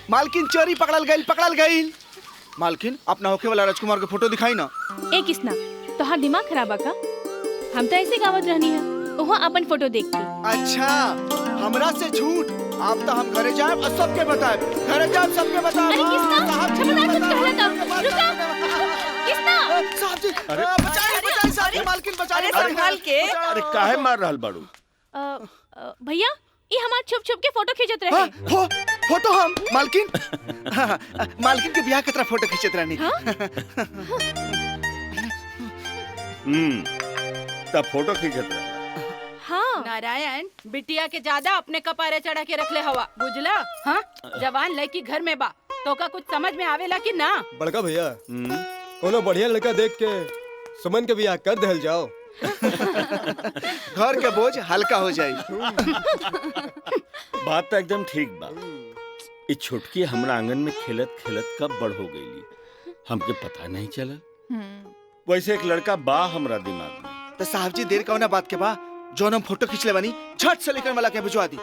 मालकिन चोरी पकड़ल गईल। मालकिन अपना होके वाला राजकुमार के फोटो दिखाई ना। ए किसना तोहार दिमाग खराब का? हम तो ऐसे गावत रहनी है वहाँ अपन फोटो देख के। अच्छा हमरा से झूठ। आप तो हम घरे जाए और सबके बताए। घरे जाए सबके बताए। अरे किसना खबरदार मत कहला रुका किसना साहब जी बचाइए साहब जी मालकिन बचाइए। संभाल के। अरे काहे मार रहल बाड़ू? भैया ये हमार छुप के फोटो खींचत रहे। फोटो हम मालकिन मालकिन के बियाह के तरह फोटो खींचत रहनी। तब फोटो खींचत रहे। हाँ नारायण बिटिया के ज्यादा अपने कपारे चढ़ा के रख ले हवा बुझला। हाँ जवान लड़की घर में बा तो का कुछ समझ में आवेला कि ना? बड़का भैया कोनो बढ़िया लड़का देख के सुमन के बियाह कर देल जाओ। घर के बोझ हल्का हो जाए। बात तो एकदम ठीक बा। ये छुटकी हमरा आंगन में खेलत खेलत कब बड़ हो गई हमके पता नहीं चला। वैसे एक लड़का बा हमरा दिमाग में। तो साहब जी देर कौना बात के बा जोन हम फोटो खींच ले बनी झट से लेकर मला के भिजवा दी।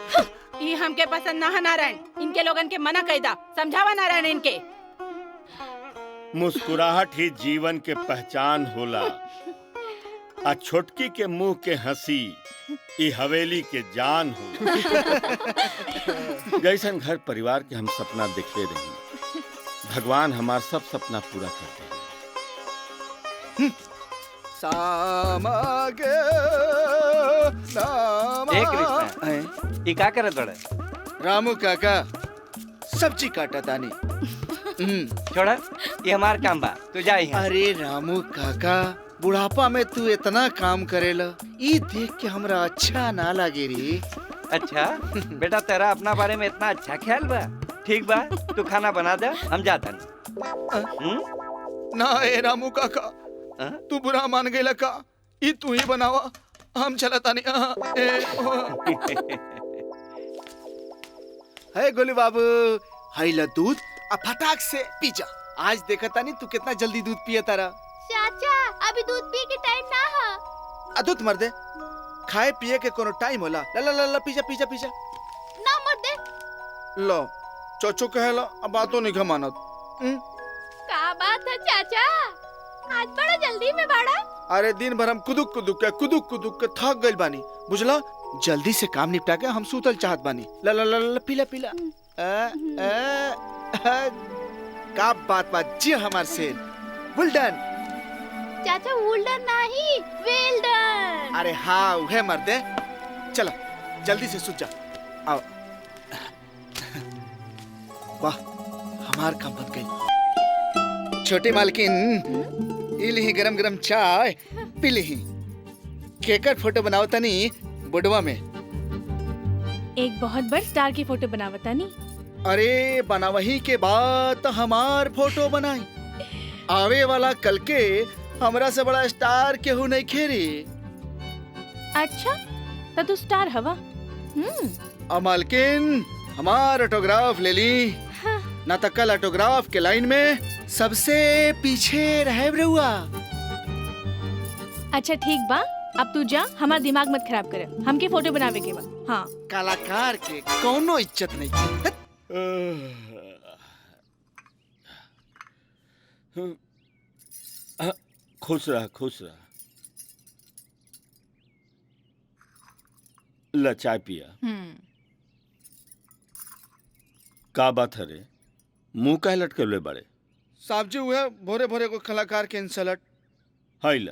ये हमके पसंद ना है नारायण। इनके लोगन के मना कैदा समझावा नारायण इनके। मुस्कुराहट ही जीवन के पहचान होला। आ छोटकी के मुंह के हंसी ई हवेली के जान हो। जैसन घर परिवार के हम सपना देखले रही भगवान हमार सब सपना पूरा करते हैं। ये का करत बड़े? रामू काका सब्जी काटा तानी। छोड़ा ये हमार काम बा तू जा यहाँ। अरे रामू काका बुढ़ापा में तू इतना काम करेला ये देख के हमरा अच्छा ना लागे रे। अच्छा बेटा तेरा अपना बारे में इतना अच्छा ख्याल बा। ठीक बा तू खाना बना दे हम जाता ना। ए रामू काका तू बुरा मान गई का ये तू ही बनावा हम चलता नहीं। है गोली बाबू हाइला दूध अब फटाक से पी जा। आज देखता नहीं तू कितना जल्दी दूध पिए तारा। चाचा अभी दूध पी के टाइम ना है। दूध मर दे खाए पिए के कोनो टाइम होला। ला ला ला, ला पी जा ना मर दे। लो चोचो कहेला अब बातों नहीं घमानत। का बात है चाचा आज बड़ा जल्दी में बाड़ा। अरे दिन भर हम कुदुक कुदुक के थक गइल बानी बुझला। जल्दी से काम निपटा के हम सूतल चाहत बानी। ला ला ला, ला पीला का बात जी हमार से वेल डन। चाचा वुल्डन नहीं वेल डन। अरे हाँ उहे मर्दे चला जल्दी से सूत जा। आओ वाह हमार काम बन गई। छोटी मालकिन इली गरम गरम चाय पी ली। केकर फोटो बनाओ तनी बुडवा में। एक बहुत बड़ स्टार की फोटो बनावता नी। अरे बनावही के बाद हमार फोटो बनाई। आवे वाला कल के हमरा से बड़ा स्टार केहू नहीं खेरी। अच्छा तो तू स्टार हवा। मालकिन हमार ऑटोग्राफ ले ली। हाँ। ना तो कल ऑटोग्राफ के लाइन में सबसे पीछे रहे रहुआ। अच्छा ठीक बा अब तू जा हमारा दिमाग मत खराब कर। हमके फोटो बनावे के बा। हाँ कलाकार के कोनो इज्जत नहीं। खुश रहा। ला चाय पिया। का बात है रे मुंह काहे लटके बड़े? साहब जी हुए भोरे भोरे को कलाकार के इंसल्ट। हाइला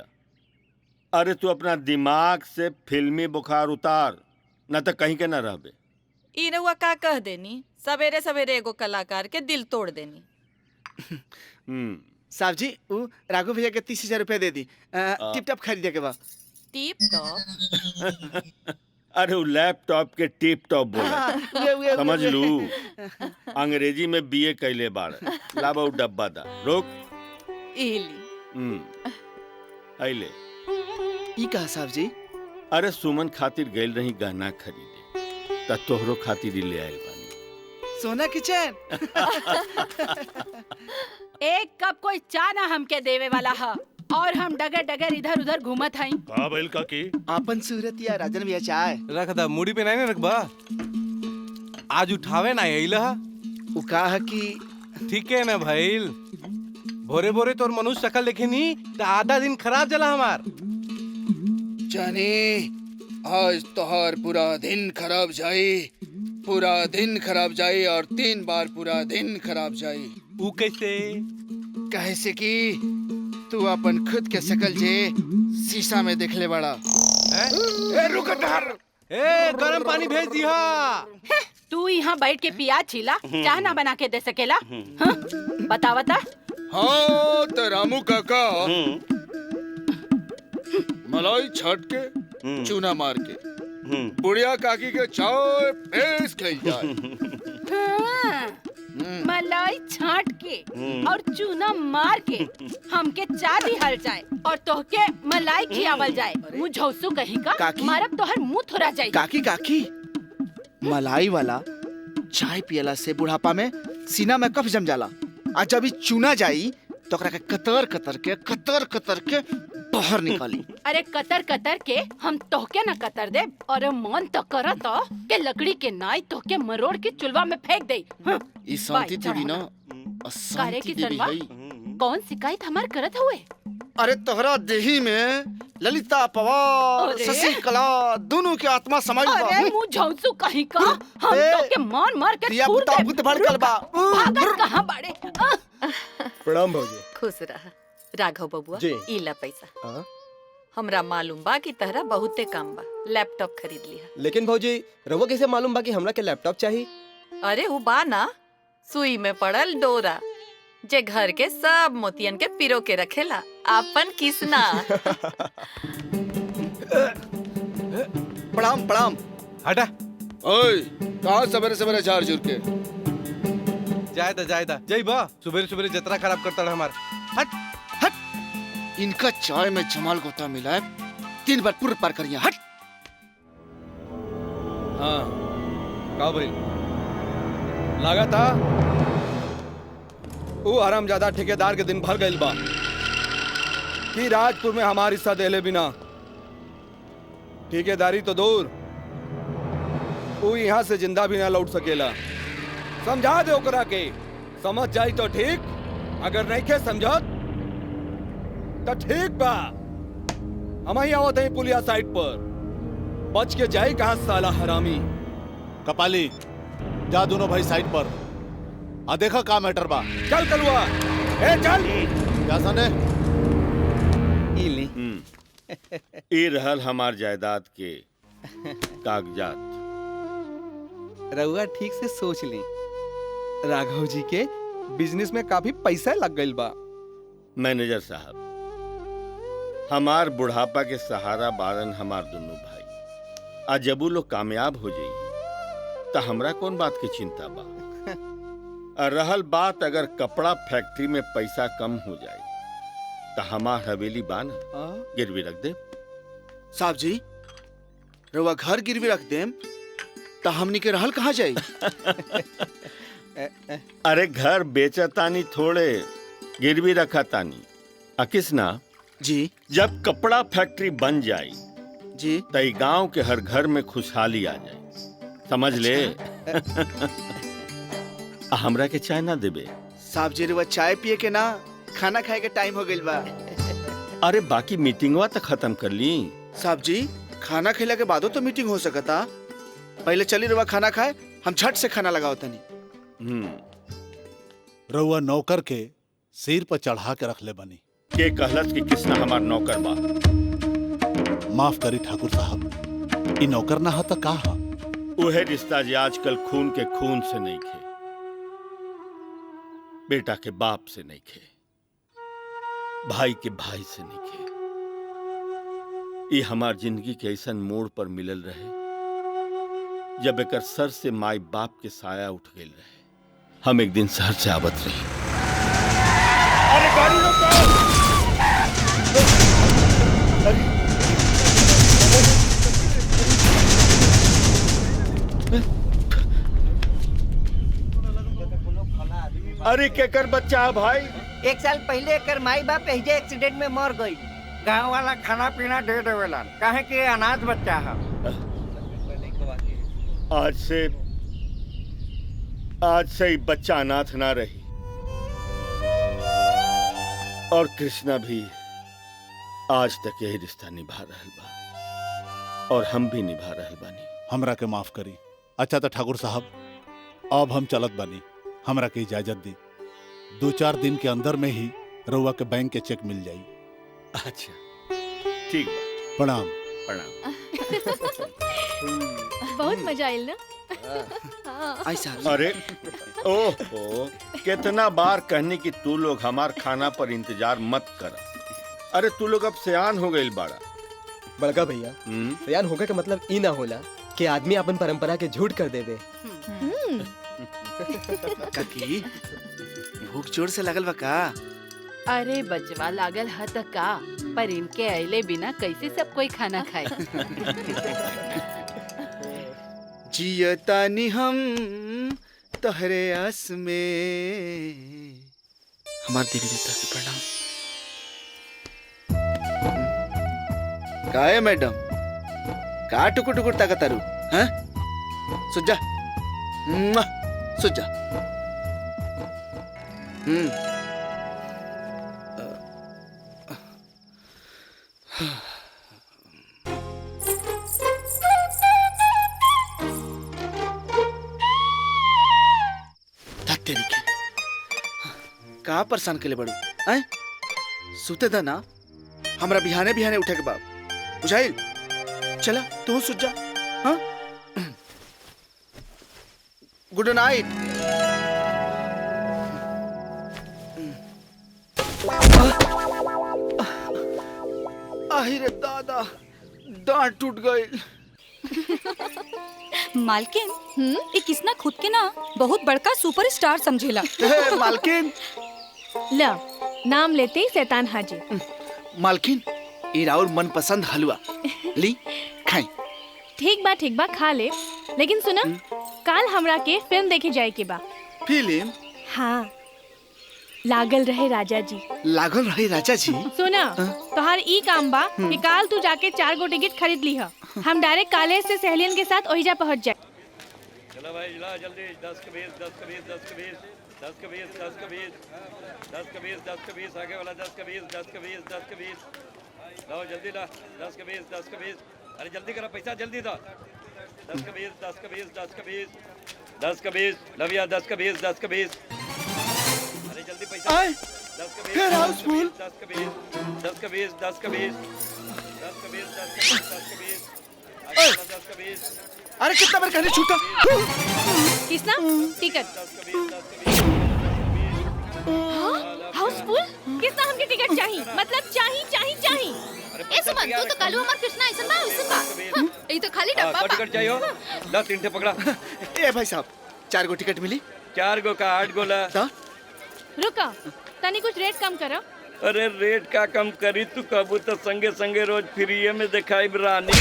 अरे तू अपना दिमाग से फिल्मी बुखार उतार न तो कहीं के न रहबे। ई रउआ का कह देनी सवेरे सवेरे एगो कलाकार के दिल तोड़ देनी। साहब जी वो राघव भैया के 30,000 रुपया दे दी। टिप टॉप खरीदे के बाद। टिप टॉप? अरे वो लैपटॉप के टिप टॉप बोला समझ लू। अंग्रेजी में बीए कैले बाड़ लाबा उ डब्बा दा रोक। इली आइले ई का साहब जी? अरे सुमन खातिर गइल रही गहना खरीदे त तोहरो खातिर ले आइल बानी सोना की चैन। एक कप कोई चाय ना हमके देवे वाला है और हम डगर डगर इधर उधर घूमत हई। का बैल का की आपन सूरत या राजन भैया चाय रख दा मुड़ी पे नहीं रखबा। आज उठावे ना अइला वो कहा कि ठीक है ना भाईल। भोरे भोरे तोर मनुष्य शकल देखे नी तो आधा दिन खराब चला हमार। जाने आज तोहार पूरा दिन खराब जाए, पूरा दिन खराब जाए और 3 बार पूरा दिन खराब जाए। वो कैसे? कैसे कि तू अपन खुद के शकल जे शीशा में देख ले बड़ा। रुक ए गरम पानी भेज दिया। तू यहाँ बैठ के प्याज छीला, चाह ना बना के दे सकेला? हाँ? बतावता। हाँ तो रामू काका मलाई छाट के चूना मार के बुढ़िया काकी के चाय पेश खाई जाए। हाँ, मलाई छाट के और चूना मार के हमके चाय दिहल जाए और तोहके मलाई खियावल जाए। मुँह झौसू कहीं का काकी? मारब तोहर मुँह थोड़ा जाए। काकी काकी मलाई वाला चाय पियला से बुढ़ापा में सीना में कफ जम जाला। आज जब चूना जाई तो ओकरा के कतर कतर के बाहर निकाली। अरे कतर कतर के हम तोहके न कतर दे और मन तो करत के लकड़ी के नाई तोहके मरोड़ के चुलवा में फेंक दे। हाँ? ई शांति देवी ना कारे अशांति की देवी सरवा है। कौन शिकायत हमार करत हुए? अरे तोहरा देही में ललिता पवार अरे? शशिकला दोनों के आत्मा समाई बा। अरे मुँह झौसू कहीं का हम ए, तोहके मार के दिया तूर बुता दे। बुत भड़कल बा। भागत कहाँ बाड़े? प्रणाम भौजी। खुश रहा राघव बबुआ। जी। इला पैसा हाँ? हमरा मालूम बा कि तहरा बहुते काम बा। लैपटॉप खरीद लिया। लेकिन भौजी रउआ कैसे मालूम बा कि हमरा के लैपटॉप चाहिए? अरे वो बा ना सुई में पड़ल डोरा जे घर के सब मोतियन के पिरो के रखेला आपन किसना। प्रणाम प्रणाम। हटा ओए कहाँ सवेरे सवेरे झाड़ झुर के? जायदा जय बा सुबह सुबह जतरा खराब करता रहा हमार। हट इनका चाय में जमाल गोता मिला है। 3 बार पूरे पार करिए। हट। हाँ का भाई लगा था वो हरामजादा ठेकेदार के दिन भर गइल बा कि राजपुर में हमार हिस्सा देले बिना ठेकेदारी तो दूर वो यहाँ से जिंदा भी ना लौट सकेला। समझा दे ओकरा के, समझ जाई तो ठीक, अगर नहीं के समझत तो ठीक बा। हम ही आवत हैं पुलिया साइड पर, बच के जाए कहाँ साला हरामी। कपाली जा दोनों भाई साइड पर आ देखा का मैटर बा। चल कलुआ ए चल। क्या सने ई रहल हमार जायदाद के कागजात। रउआ ठीक से सोच ली, राघव जी के बिजनेस में काफी पैसा लग गइल बा। मैनेजर साहब, हमार बुढ़ापा के सहारा बारन हमार दोनों भाई। आज जब वो लोग कामयाब हो जाई तो हमरा कौन बात की चिंता बा। और रहल बात अगर कपड़ा फैक्ट्री में पैसा कम हो जाए तो हमार हवेली बान गिरवी रख दे। साहब जी रउआ घर गिरवी रख देम तो हमनी के रहल कहाँ जाई? अरे घर बेचा तानी थोड़े गिरवी रखा तानी। अकिसना जी जब कपड़ा फैक्ट्री बन जाई जी तई गांव के हर घर में खुशहाली आ जाए। समझ ले। हमरा के चाय ना देबे? साहब जी रउआ चाय पिए के ना खाना खाए के टाइम हो गइल बा। अरे बाकी मीटिंगवा तो खत्म कर ली। साहब जी खाना खिला के बादो तो मीटिंग हो सकता। पहले चली रउआ खाना खाए, हम झट से खाना लगाओ तनी। रउआ नौकर के सिर पर चढ़ा के रख ले बनी। के कहलत कि किसना हमार नौकर बा? माफ करी ठाकुर साहब, ई नौकर ना हा त का हा? उहे रिश्ता जे आजकल खून के खून से नहीं खे, बेटा के बाप से नहीं खे, भाई के भाई से नहीं खे। ये हमार जिंदगी के ऐसन मोड़ पर मिलल रहे जब एकर सर से माई बाप के साया उठ गई रहे। हम एक दिन शहर से आवत रही। अरे गाड़ी रोको! अरे केकर बच्चा है भाई? 1 साल पहले एकर माई बाप एहिजे एक्सीडेंट में मर गई। गांव वाला खाना पीना दे देवेला, काहे कि अनाथ बच्चा है। आज से आज से ही बच्चा अनाथ ना रही और कृष्णा भी आज तक यही रिश्ता निभा रहल बा और हम भी निभा रहल बानी। हमरा के माफ करी। अच्छा तो ठाकुर साहब, अब हम चलत बानी, हमरा के इजाजत दी। 2-4 दिन के अंदर में ही रउआ के बैंक के चेक मिल जाई। अच्छा ठीक बा। प्रणाम। प्रणाम। बहुत मजा आयल ना। अरे ओहो, कितना बार कहने की तू लोग हमार खाना पर इंतजार मत कर। अरे तू लोग अब सियान हो गइल बाड़ा। बड़का भैया, सियान होगा का मतलब ई ना होला कि आदमी अपन परंपरा के झूठ कर देवे। काकी भूख जोर से लगल बा का? अरे बचवा लागल ह त का, पर इनके अइले बिना कैसे सब कोई खाना खाए। जियतानी हम तहरे आस में। हमार देवी देवता के प्रणाम। काहे मैडम, का टुकुर टुकुर ताकत तारू? हैं? सुजा, सुजा। का परेशान के लिए बड़ू? हैं? सुते था ना, हमरा बिहाने बिहाने उठे के बाप बुझाइल। चला तू सुत जा। हाँ? Good night. आहिरे दादा, दांत टूट गई। मालकिन, ये किसना खुद के ना बहुत बड़का सुपरस्टार समझेला। मालकिन, ला नाम लेते ही शैतान हाजिर। मालकिन, ये राउर मनपसंद हलवा ली खाई। ठीक बा खा ले, लेकिन सुना, काल हमरा के फिल्म देखे जाए के बा। फिल्म? हाँ, लागल रहे राजा जी। लागल रहे राजा जी? सुना, तोहार ई काम बा कि काल तू जाके 4 गो टिकट खरीद ली है। हम डायरेक्ट कॉलेज से सहेलियन के साथ ओहिजा पहुंच जाए। चलो भाई, ला जल्दी। 10 के 20, 10 के 20, 10 के 20, 10 के 20, 10 के 20, 10 के 20, 10 के 20, आगे वाला 10 के 20, 10 के 20, 10 के 20। लो जल्दी ला। 10 के 20, 10 के 20। अरे जल्दी करो, पैसा जल्दी दो। 10 के 20, 10 के 20, 10 के 20, 10 के 20। लविया 10 के 20, 10 के 20। अरे जल्दी पैसा। 10 के 20, 10 के 20, 10 के 20, 10 के 20, 10 के 20, 10 के 20, 10 के 20, 10 के 20। आगे वाला 10 के 20। अरे कितना बार कहने छूटा? किसना टिकट? हाउसफुल? किसना हमके टिकट चाहिए? मतलब चाहिए। ए सुमन, तू तो कालू हमार कृष्णा ऐसन बा। ई तो खाली डब्बा बा। टिकट चाहिए? ला 3 ठे पकड़ा। ए भाई साहब, 4 गो टिकट मिली? 4 गो का 8 गो ला। रुका, तनी कुछ रेट कम करो। अरे रेट का कम करी, तू कबू तो संगे संगे रोज फ्री में दिखाई रानी।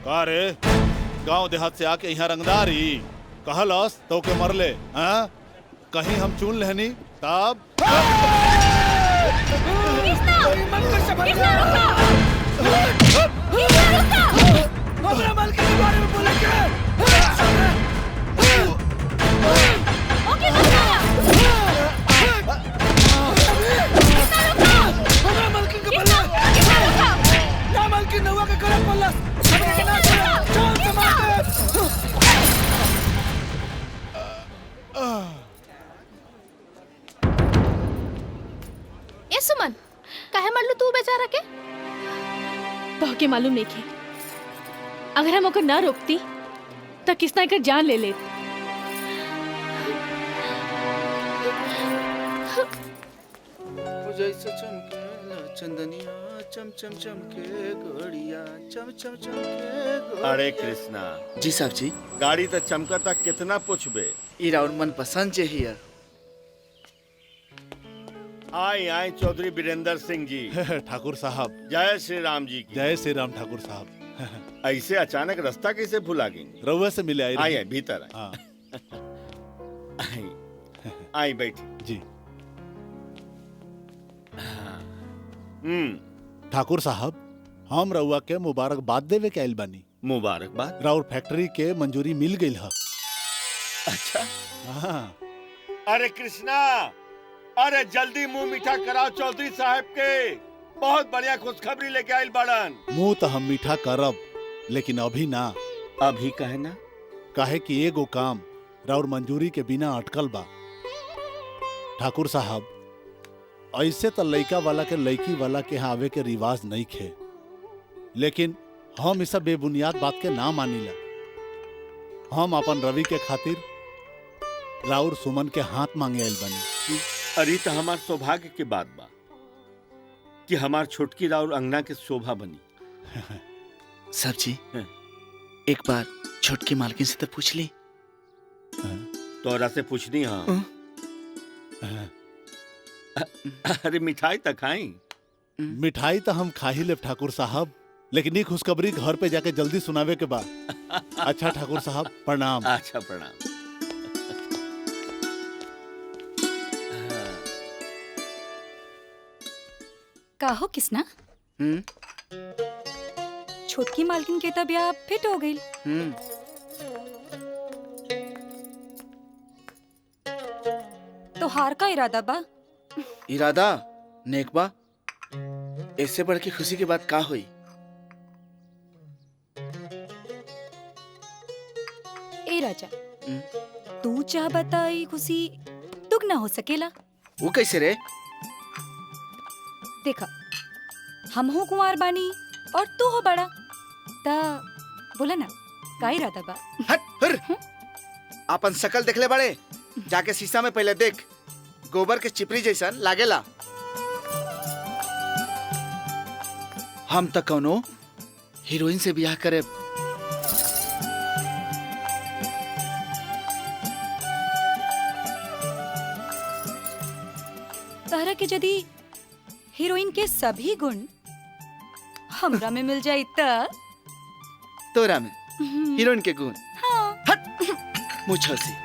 का रे, गांव देहात से आके यहाँ रंगदारी कहलस तो के मरले? हाँ? कहीं हम चुन लेनी तब? हमरा मालकिन के बारे में बोले के? हमरा मालकिन के बोले ना, मालकिन नौवा के गलत बोलस। हमरा के ना चल से मार दे। ए सुमन, काहे मरलू तू बेचारा के? तो के मालूम नहीं थे, अगर हम ओकर ना रोकती तो किसना कर जान ले लेती। जैसे चमके चंदनिया, चम चम चमके गोड़िया, चम चम चमके। अरे कृष्णा जी साहब जी। गाड़ी तो चमकता, कितना पूछबे? ई राउर मन पसंद जे हिया। आए आए चौधरी वीरेंद्र सिंह जी। ठाकुर साहब जय श्री राम जी की। जय श्री राम ठाकुर साहब। ऐसे अचानक रास्ता कैसे भुला गई? रउआ से मिले आए भीतर आए। आई बैठी जी। ठाकुर साहब हम रउआ के मुबारकबाद देवे के आइल बानी। मुबारकबाद? राउर फैक्ट्री के मंजूरी मिल गई है। अच्छा। हाँ। अरे कृष्णा, अरे जल्दी मुंह मीठा कराओ चौधरी साहब के। बहुत बढ़िया खुशखबरी लेके आइल बाड़न। मुंह तो हम मीठा करब, लेकिन अभी ना। अभी कहे ना? काहे कि एगो काम राउर मंजूरी के बिना अटकल बा। ठाकुर साहब, ऐसे तो लड़का वाला के लड़की वाला के यहाँ आवे के रिवाज नहीं खे, लेकिन हम इस बेबुनियाद बात के ना मानीला। हम अपन रवि के खातिर राउर सुमन के हाथ मांगे आइल बनी। अरे तो हमार सौभाग्य की बात बा कि हमार छोटकी राउर अंगना के शोभा बनी। सर जी, एक बार छोटकी मालकिन से तो पूछ ली। तोरा से पूछनी? हाँ। अरे मिठाई तो खाई। मिठाई तो हम खा ही ले ठाकुर साहब, लेकिन ये खुशखबरी घर पे जाके जल्दी सुनावे के बाद। अच्छा ठाकुर साहब, प्रणाम। अच्छा प्रणाम। काहो किसना? छोटकी मालकिन के तबियत फिट हो गई। तो हार का इरादा बा? इरादा नेक बा। इससे बढ़ के खुशी की बात का हुई? ए राजा, तू चाह बताई खुशी दुगना हो सकेला? वो कैसे रे? देखा, हम हो कुंवार बानी और तू हो बड़ा, ता बोला ना का इरादा बा? हट फिर। अपन शकल देख ले बड़े, जाके शीशा में पहले देख। गोबर के चिपरी जैसन लागेला। हम तो कौनो हीरोइन से ब्याह करे। तारा के यदि हीरोइन के सभी गुण हमरा में मिल जाई त तोरा में हीरोइन के गुण? हाँ। हट मुझे से।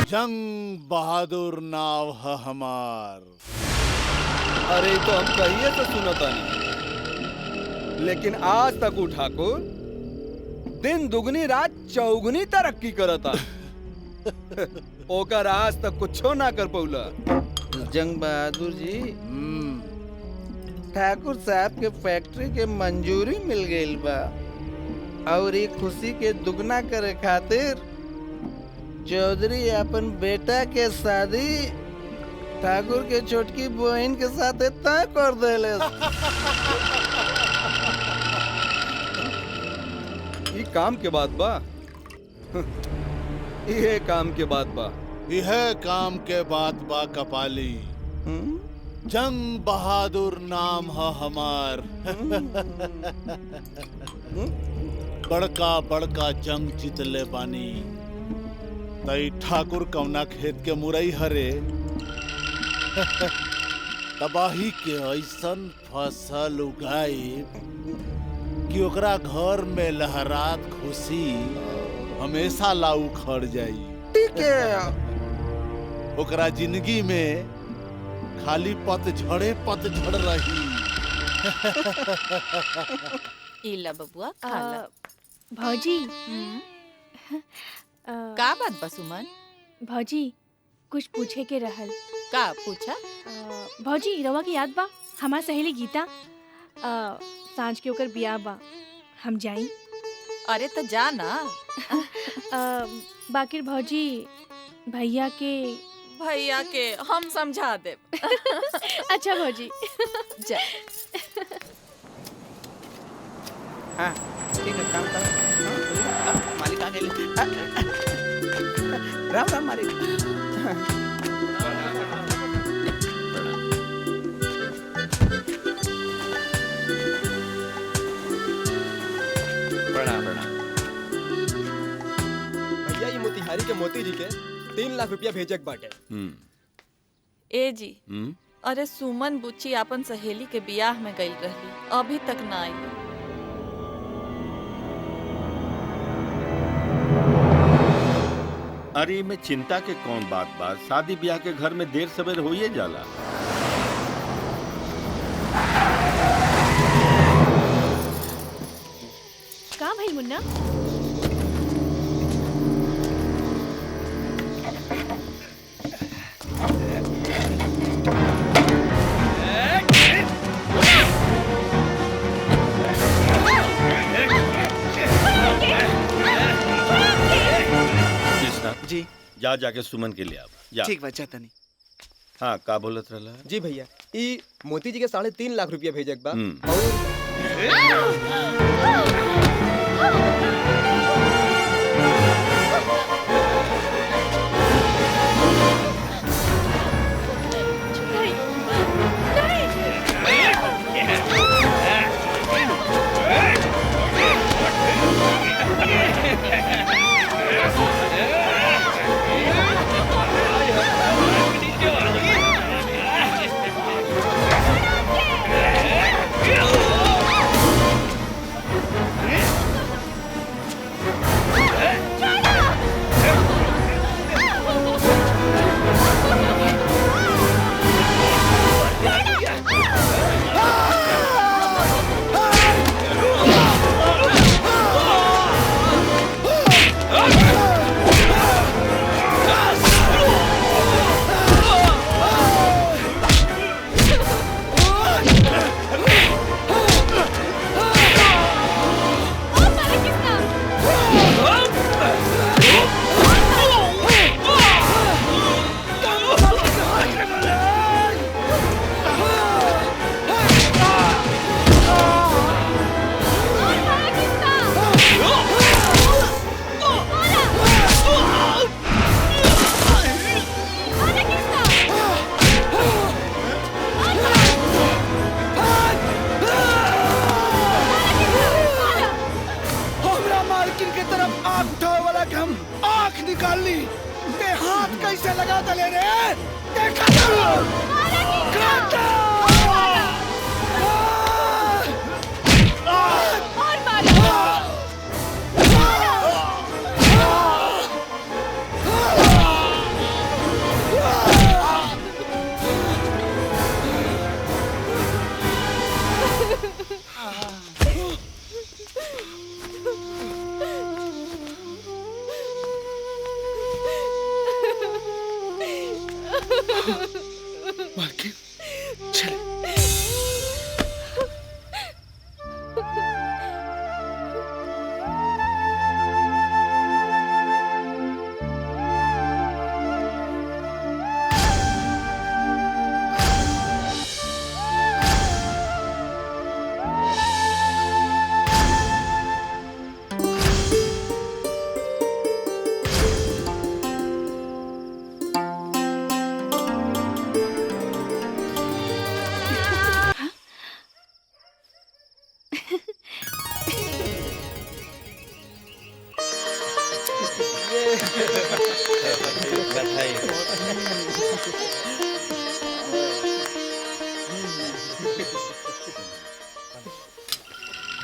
जंग बहादुर नाव है हमार। अरे तो हम कहिए तो सुनता नहीं, लेकिन आज तक उ ठाकुर दिन दुगनी रात चौगुनी तरक्की करता। ओकर आज तक कुछो ना कर पौला। जंग बहादुर जी, ठाकुर साहब के फैक्ट्री के मंजूरी मिल गई बा, और ये खुशी के दुगना करे खातिर चौधरी अपन बेटा के शादी ठाकुर के छोटकी बहन के साथ तय कर देले। ये काम के बात बा। ये काम के बात बा। यह काम के बात बा कपाली। जंग बहादुर नाम है हमार। बड़का बड़का जंग जीतले बानी। तई ठाकुर कौना खेत के मुरई हरे तबाही के ऐसन फसल उगाई कि ओकरा घर में लहरात खुशी हमेशा लाऊ खड़ जाई। ठीक है। ओकरा जिंदगी में खाली पतझड़ रही। इला बबुआ खाला। भौजी, का बात बा सुमन? भौजी कुछ पूछे के रहल। का पूछा? भौजी रवा की याद बा हमार सहेली गीता? सांझ के ओकर बियाह बा, हम जाई? अरे तो जा ना। बाकिर भौजी भैया के हम समझा दे। अच्छा भौजी जा। हाँ ठीक है, काम करो। मालिक आ गए। राम राम मालिक। भैया ये मोतिहारी के मोती जी के 3 लाख रुपया भेजक बाटे। ए जी अरे सुमन बुच्ची अपन सहेली के बियाह में गई रहली, अभी तक ना आई। अरे में चिंता के कौन बात बात, शादी ब्याह के घर में देर सवेर होइए जाला। का भाई मुन्ना? जी जा जाके सुमन के लिए जा। ठीक बा जाता नहीं। हाँ का बोलत रहला? जी भैया ई मोती जी के 3.5 लाख रुपया भेजक बा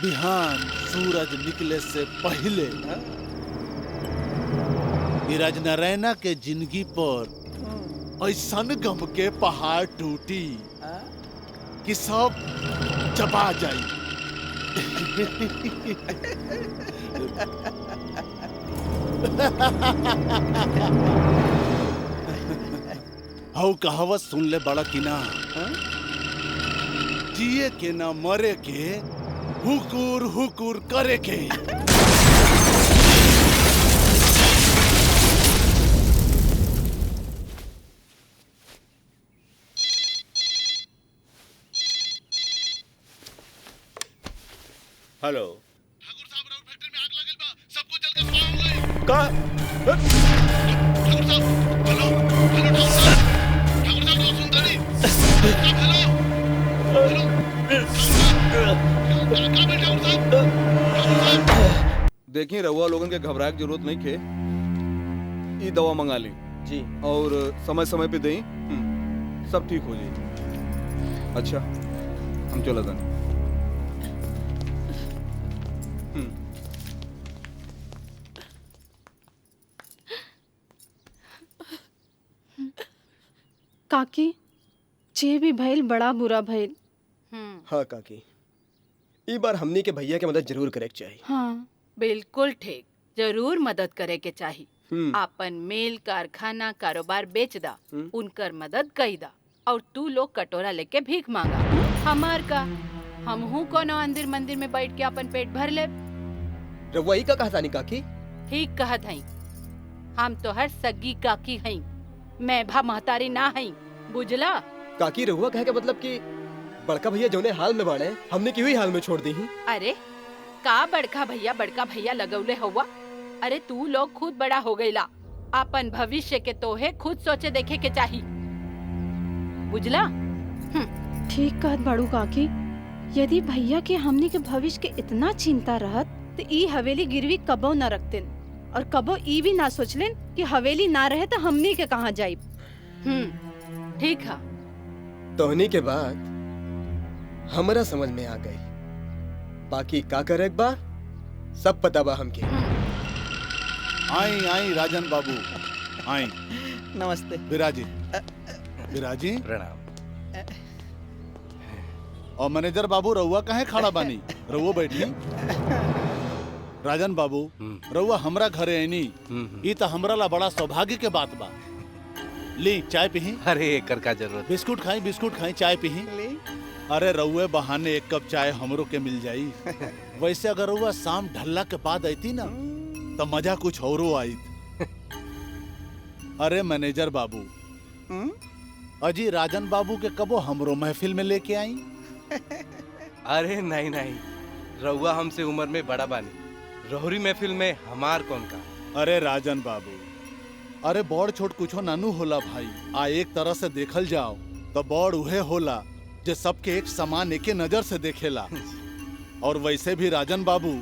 बिहान सूरज निकले से पहले नीरज नारायणा के जिंदगी पर ऐसन गम के पहाड़ टूटी कि सब चबा जाई। हऊ कहावत सुन ले बड़ा कि ना, जिए के ना मरे के हुकुर हुकुर करे के। हेलो ठाकुर साहब राउर फैक्ट्री में आग लगल बा, सबको जल के स्वाहा हो गई। का ठाकुर साहब हेलो हेलो ठाकुर साहब तो सुनता नहीं। देखिए रहुआ लोगन के घबराए की जरूरत नहीं खे, ई दवा मंगा ली। जी। और समय समय पे दें, सब ठीक हो जाए। अच्छा हम चला था। काकी जे भी भइल बड़ा बुरा भइल। हाँ काकी, ई बार हमनी के भैया के मदद जरूर करे के चाहिए। हाँ बिल्कुल ठीक, जरूर मदद करे के चाही। आपन मेल कारखाना कारोबार बेच दा, उनकर मदद कई दा, और तू लोग कटोरा लेके भीख मांगा। हमार का हमहू कोनो अंदिर मंदिर में बैठ के अपन पेट भर ले। रउआ ई का कहता नहीं काकी? ठीक कहत हई, हम तोहर सगी काकी हई, मैं भा महतारी ना हई, बुझला? काकी रहुआ कहे के मतलब कि बड़का भैया जौने हाल में बाड़े हमने की हुई हाल में छोड़ दी ही। अरे का बड़का भैया लगौले हुआ? अरे तू लोग खुद बड़ा हो गईला, अपन भविष्य के तोहे खुद सोचे देखे के चाही, बुझला? ठीक कहत बड़ू काकी, यदि भैया के हमनी के भविष्य के इतना चिंता रहत तो ई हवेली गिरवी कबो न रखतेन, और कबो ई भी ना सोचलेन कि हवेली ना रहे तो हमनी के कहाँ जाइब। ठीक है। तोहनी के बाद हमरा समझ में आ गई, बाकी का करे एक बार सब पता बा हमके। आई आई राजन बाबू आई। नमस्ते। विराजी विराजी प्रणाम। और मैनेजर बाबू रउआ कहे खड़ा बानी, रउआ बैठी। राजन बाबू रउआ हमरा घरे आईनी, ई तो हमरा ला बड़ा सौभाग्य के बात बा। ली चाय पीही। अरे एकर का जरूरत? बिस्कुट खाई चाय पीही। अरे रउए बहाने एक कप चाय हमरो के मिल जाई। वैसे अगर रउआ शाम ढलला के बाद आईती ना तो मजा कुछ औरो आई। अरे मैनेजर बाबू, अजी राजन बाबू के कबो हमरो महफिल में लेके आई। अरे नहीं नहीं, रउआ हमसे उम्र में बड़ा बानी, रोहरी महफिल में हमार कौन का। अरे राजन बाबू, अरे बड़ छोट कुछो नानू होला भाई। आ एक तरह से देखल जाओ तो बड़ उहे होला जे सबके एक समान एके नजर से देखेला। और वैसे भी राजन बाबू,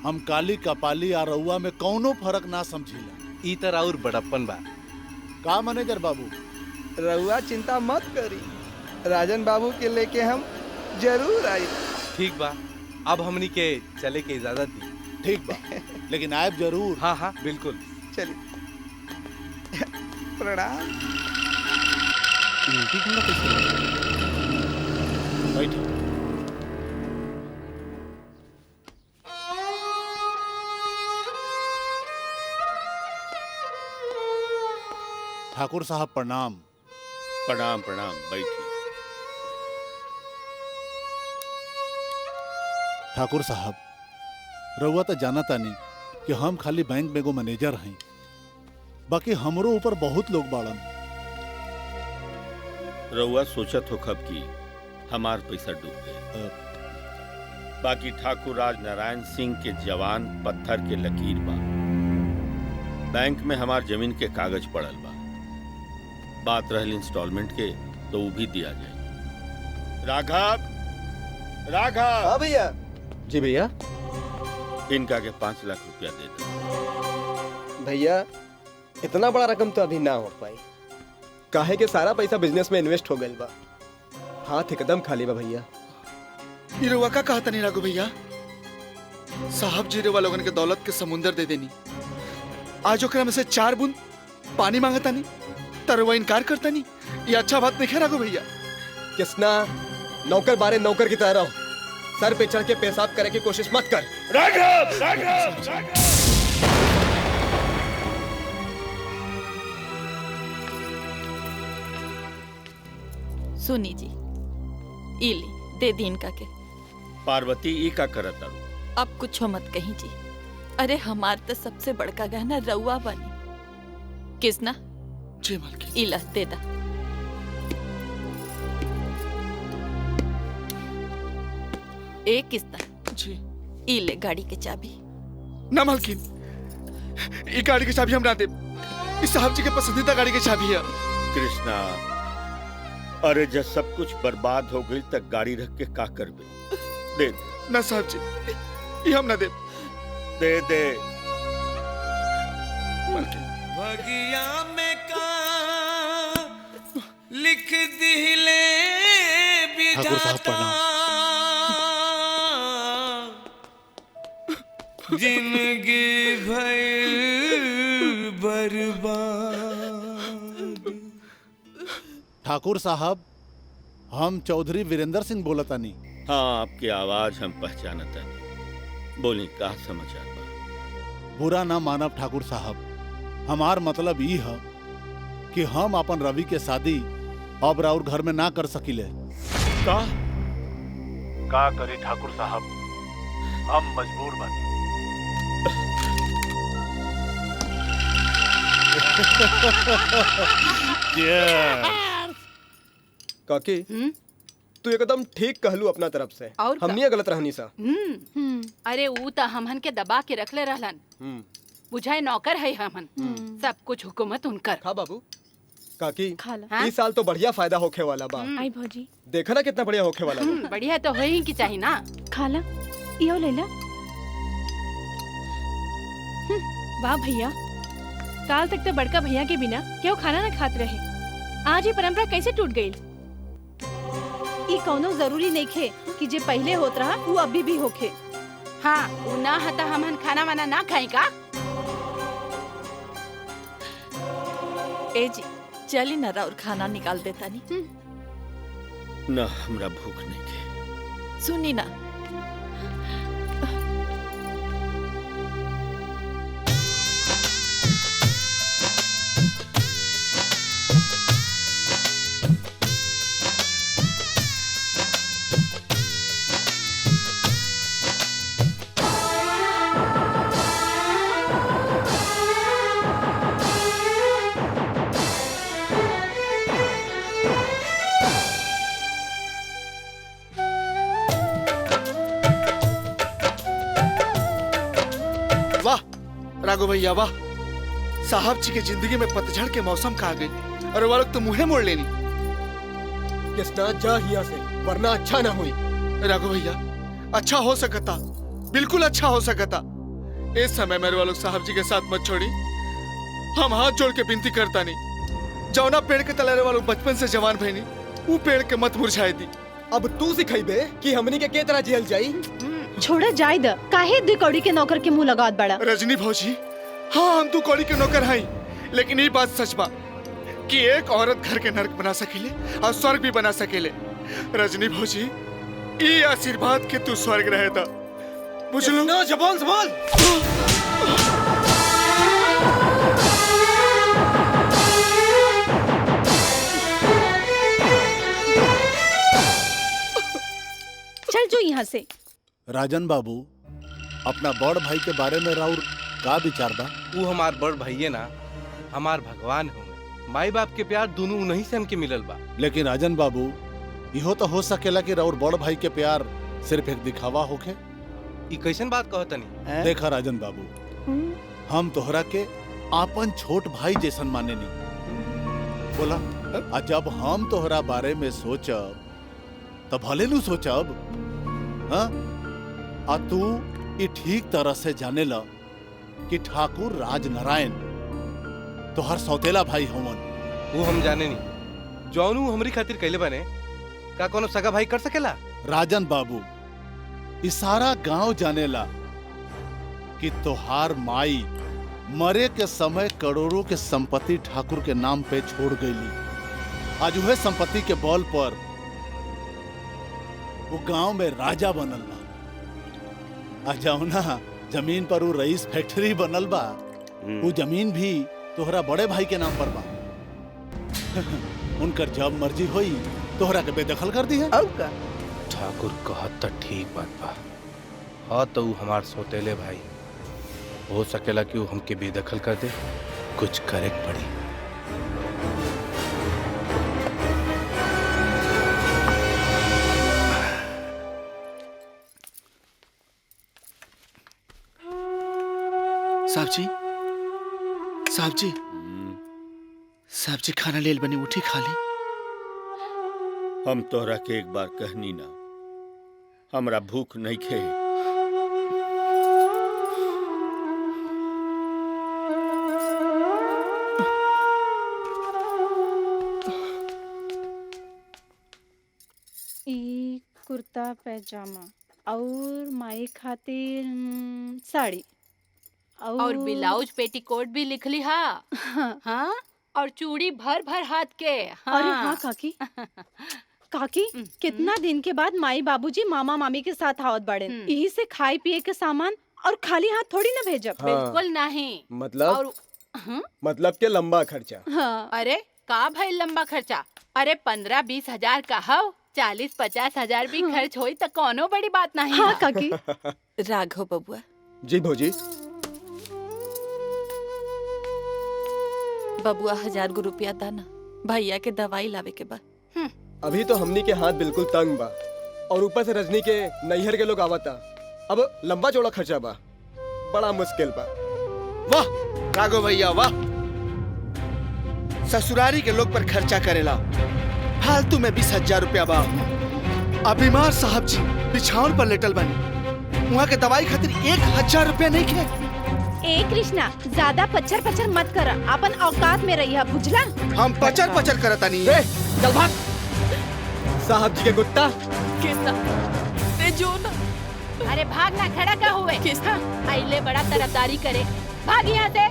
हम काली कपाली आ रउआ में कौनो फर्क ना समझीला। ई तरह और बड़प्पन बा का मैनेजर बाबू? रउआ चिंता मत करी, राजन बाबू के लेके हम जरूर आई। ठीक बा, अब हमनी के चले के इजाजत दी। ठीक बा, लेकिन आयब जरूर। हाँ हाँ बिल्कुल। चलिए प्रणाम। बैठिए। ठाकुर साहब प्रणाम। प्रणाम प्रणाम, बैठिए। ठाकुर साहब, रउआ तो जाना तानी कि हम खाली बैंक में एगो मैनेजर हैं, बाकी हमरो ऊपर बहुत लोग बाड़न। रउआ सोचत हो कब की हमार पैसा डूब गए, बाकी ठाकुर राज नारायण सिंह के जवान पत्थर के लकीर बा। बैंक में हमार जमीन के कागज पड़ल बा, बात रहल इंस्टॉलमेंट के तो वो भी दिया जाए। राघव, राघव। हाँ भैया। जी भैया। इनका के 5 लाख रुपया दे दो। भैया इतना बड़ा रकम तो अभी ना हो पाई, काहे के सारा पैसा बिजनेस में इन्वेस्ट हो गइल बा, हाथ एकदम खाली बा भैया। ये रउआ का कहता नहीं राघव भैया? साहब जी रउआ लोगन के दौलत के समुंदर दे देनी, आज ओकरा में से 4 बूंद पानी मांगता नहीं, तरवा इनकार करता नहीं। ये अच्छा बात नहीं है राघव भैया। किसना नौकर बारे नौकर की तरह रहो, सर पे चढ़ के पेशाब करे की कोशिश मत कर। राघव, राघव, राघव। सुनी जी, इली दे दी इनका के। पार्वती ई का करत तारू? अब कुछ मत कहीं जी, अरे हमार तो सबसे बड़का गहना रउआ बनी। किसना जी मालकिन। इला दे दा। एक किस्ता जी। इले गाड़ी के चाबी। ना मालकिन, ये गाड़ी की चाबी हम ना दे, इस साहब जी के पसंदीदा गाड़ी की चाबी है। कृष्णा, अरे जब सब कुछ बर्बाद हो गई तक गाड़ी रख के का करबे? दे दे। ना साहब जी, ये हम ना दे। दे दे। मालकिन। बगिया में दिले ठाकुर साहब प्रणाम। जिंदगी भइल बर्बाद। ठाकुर साहब, हम चौधरी वीरेंद्र सिंह बोलतानी। हाँ, आपकी आवाज हम पहचानता नहीं। बोली का समाचार बा? बुरा ना मानब ठाकुर साहब, हमार मतलब ई है कि हम अपन रवि के शादी अब राउर घर में ना कर सकिले। का करी ठाकुर साहब, हम मजबूर बानी। काकी तू एकदम ठीक कहलू अपना तरफ से। और का? हमनी गलत रहनी सा। अरे ऊ तो हमहन के दबा के रखले रहलन। बुझाए नौकर है हमहन, सब कुछ हुकूमत उनकर। खा बाबू। काकी हाँ? इस साल तो बढ़िया फायदा होखे वाला बा। आई भौजी देखा ना कितना बढ़िया होखे वाला बा। बढ़िया तो हो ही की चाहिए ना। खाला यो लेला। वाह भैया, काल तक तो बड़का भैया के बिना क्यों खाना ना खात रहे, आज ये परंपरा कैसे टूट गई। ई कौनो जरूरी नहीं खे कि जे पहले होत रहा वो अभी भी होखे। हाँ, ऊ ना हता हमहन खाना वाना ना खाई का। ए जी चली न और खाना निकाल देता नहीं। ना हमरा भूख नहीं के। सुनी ना, राघव भैया वाह, साहब जी के जिंदगी में पतझड़ के मौसम का आ गई और वो लोग तो मुँहे मोड़ लेनी। कृष्णा जा यहाँ से वरना अच्छा ना हुई। राघव भैया अच्छा हो सकता, बिल्कुल अच्छा हो सकता। इस समय मेरे वालों साहब जी के साथ मत छोड़ी। हम हाथ जोड़ के विनती करता नहीं, जौना पेड़ के तलारे वालों बचपन से जवान भैनी वो पेड़ के मत मुरझाए दी। अब तू सिखाइबे कि हमनी के तरह जेल जाई। छोड़ा जाय द, काहे दे कौड़ी के नौकर के मुंह लगात बड़ा। रजनी भौजी, हाँ हम तू कौड़ी के नौकर हई, लेकिन ये बात सच बा कि एक औरत घर के नरक बना सकेले और स्वर्ग भी बना सकेले। रजनी भौजी, ये आशीर्वाद के तू स्वर्ग रहे था, बुझलो ना? जबान संभाल। चल जो यहाँ से। राजन बाबू, अपना बड़ भाई के बारे में राउर का विचार बा? वो हमार बड़ भैये ना, हमार भगवान होंगे। माई बाप के प्यार दोनों उन्हीं से हमके मिलल बा। लेकिन राजन बाबू, इहो तो हो सकेला कि राउर बड़ भाई के प्यार सिर्फ एक दिखावा होखे। ई कैसन बात कहतनी? देखा राजन बाबू, हम तोहरा के आपन छोट भाई जैसन माने नहीं बोला। आ जब हम तोहरा बारे में सोचब तो भले नु सोचब, हाँ? आ तू ये ठीक तरह से जाने ला कि ठाकुर राजनारायण तोहर सौतेला भाई होवन। वो हम जाने नहीं, जौनू हमरी खातिर कैले बने का कोनो सगा भाई कर सकेला? राजन बाबू, इस सारा गांव जानेला कि तोहार माई मरे के समय करोड़ों के संपत्ति ठाकुर के नाम पे छोड़ गईली। आज वह संपत्ति के बल पर वो गांव में राजा बनल बा। आ जौना जमीन पर वो रईस फैक्ट्री बनल बा, वो जमीन भी तोहरा बड़े भाई के नाम पर बा। उनकर जब मर्जी होई तोहरा के बेदखल कर दी है। ठाकुर कहत त ठीक बात बा। हाँ तो वो हमार सौतेले भाई, हो सकेला कि वो हमके बेदखल कर दे, कुछ करे के पड़ी। साहब जी, साहब जी, साहब जी खाना लेल बनी, उठी खा ली। हम तोहरा के एक बार कहनी ना, हमरा भूख नहीं खे। पैजामा और माई खातिर साड़ी और ब्लाउज पेटीकोट भी लिख ली हा। हाँ और चूड़ी भर भर हाथ के। हाँ। अरे हाँ काकी काकी कितना दिन के बाद माई बाबूजी मामा मामी के साथ आवत बड़े, यही से खाए पिए के सामान और खाली हाथ थोड़ी ना भेजब। हाँ। बिल्कुल नहीं। मतलब और मतलब के लंबा खर्चा। हाँ। अरे का भाई लंबा खर्चा? अरे 15-20 हजार का हो, 40-50 हजार भी खर्च होई तो कोनो बड़ी बात नहीं। हाँ काकी। राघव बबुआ। जी भौजी। बबुआ 1000 गो रुपया दाना भैया के दवाई लावे के बाद। अभी तो हमनी के हाथ बिल्कुल तंग बा और ऊपर से रजनी के नैहर के लोग आवता, अब लंबा चौड़ा खर्चा बा, बड़ा मुश्किल बा। वाह राघव भैया वाह, ससुरारी के लोग पर खर्चा करेला, फालतू में 20,000 रुपया बा। अब बीमार साहब जी बिछावन पर लेटल बनी, वहाँ के दवाई खातिर 1,000 रुपया नहीं खे। ए कृष्णा ज्यादा पचर पचर मत कर, अपन औकात में रहिया बुझला। हम पचर पचर करता नहीं। चल भाग साहब जी के कुत्ता। जो ना। अरे भाग ना, खड़ा का हुए। आइले बड़ा तरफदारी करे, भाग यहाँ से।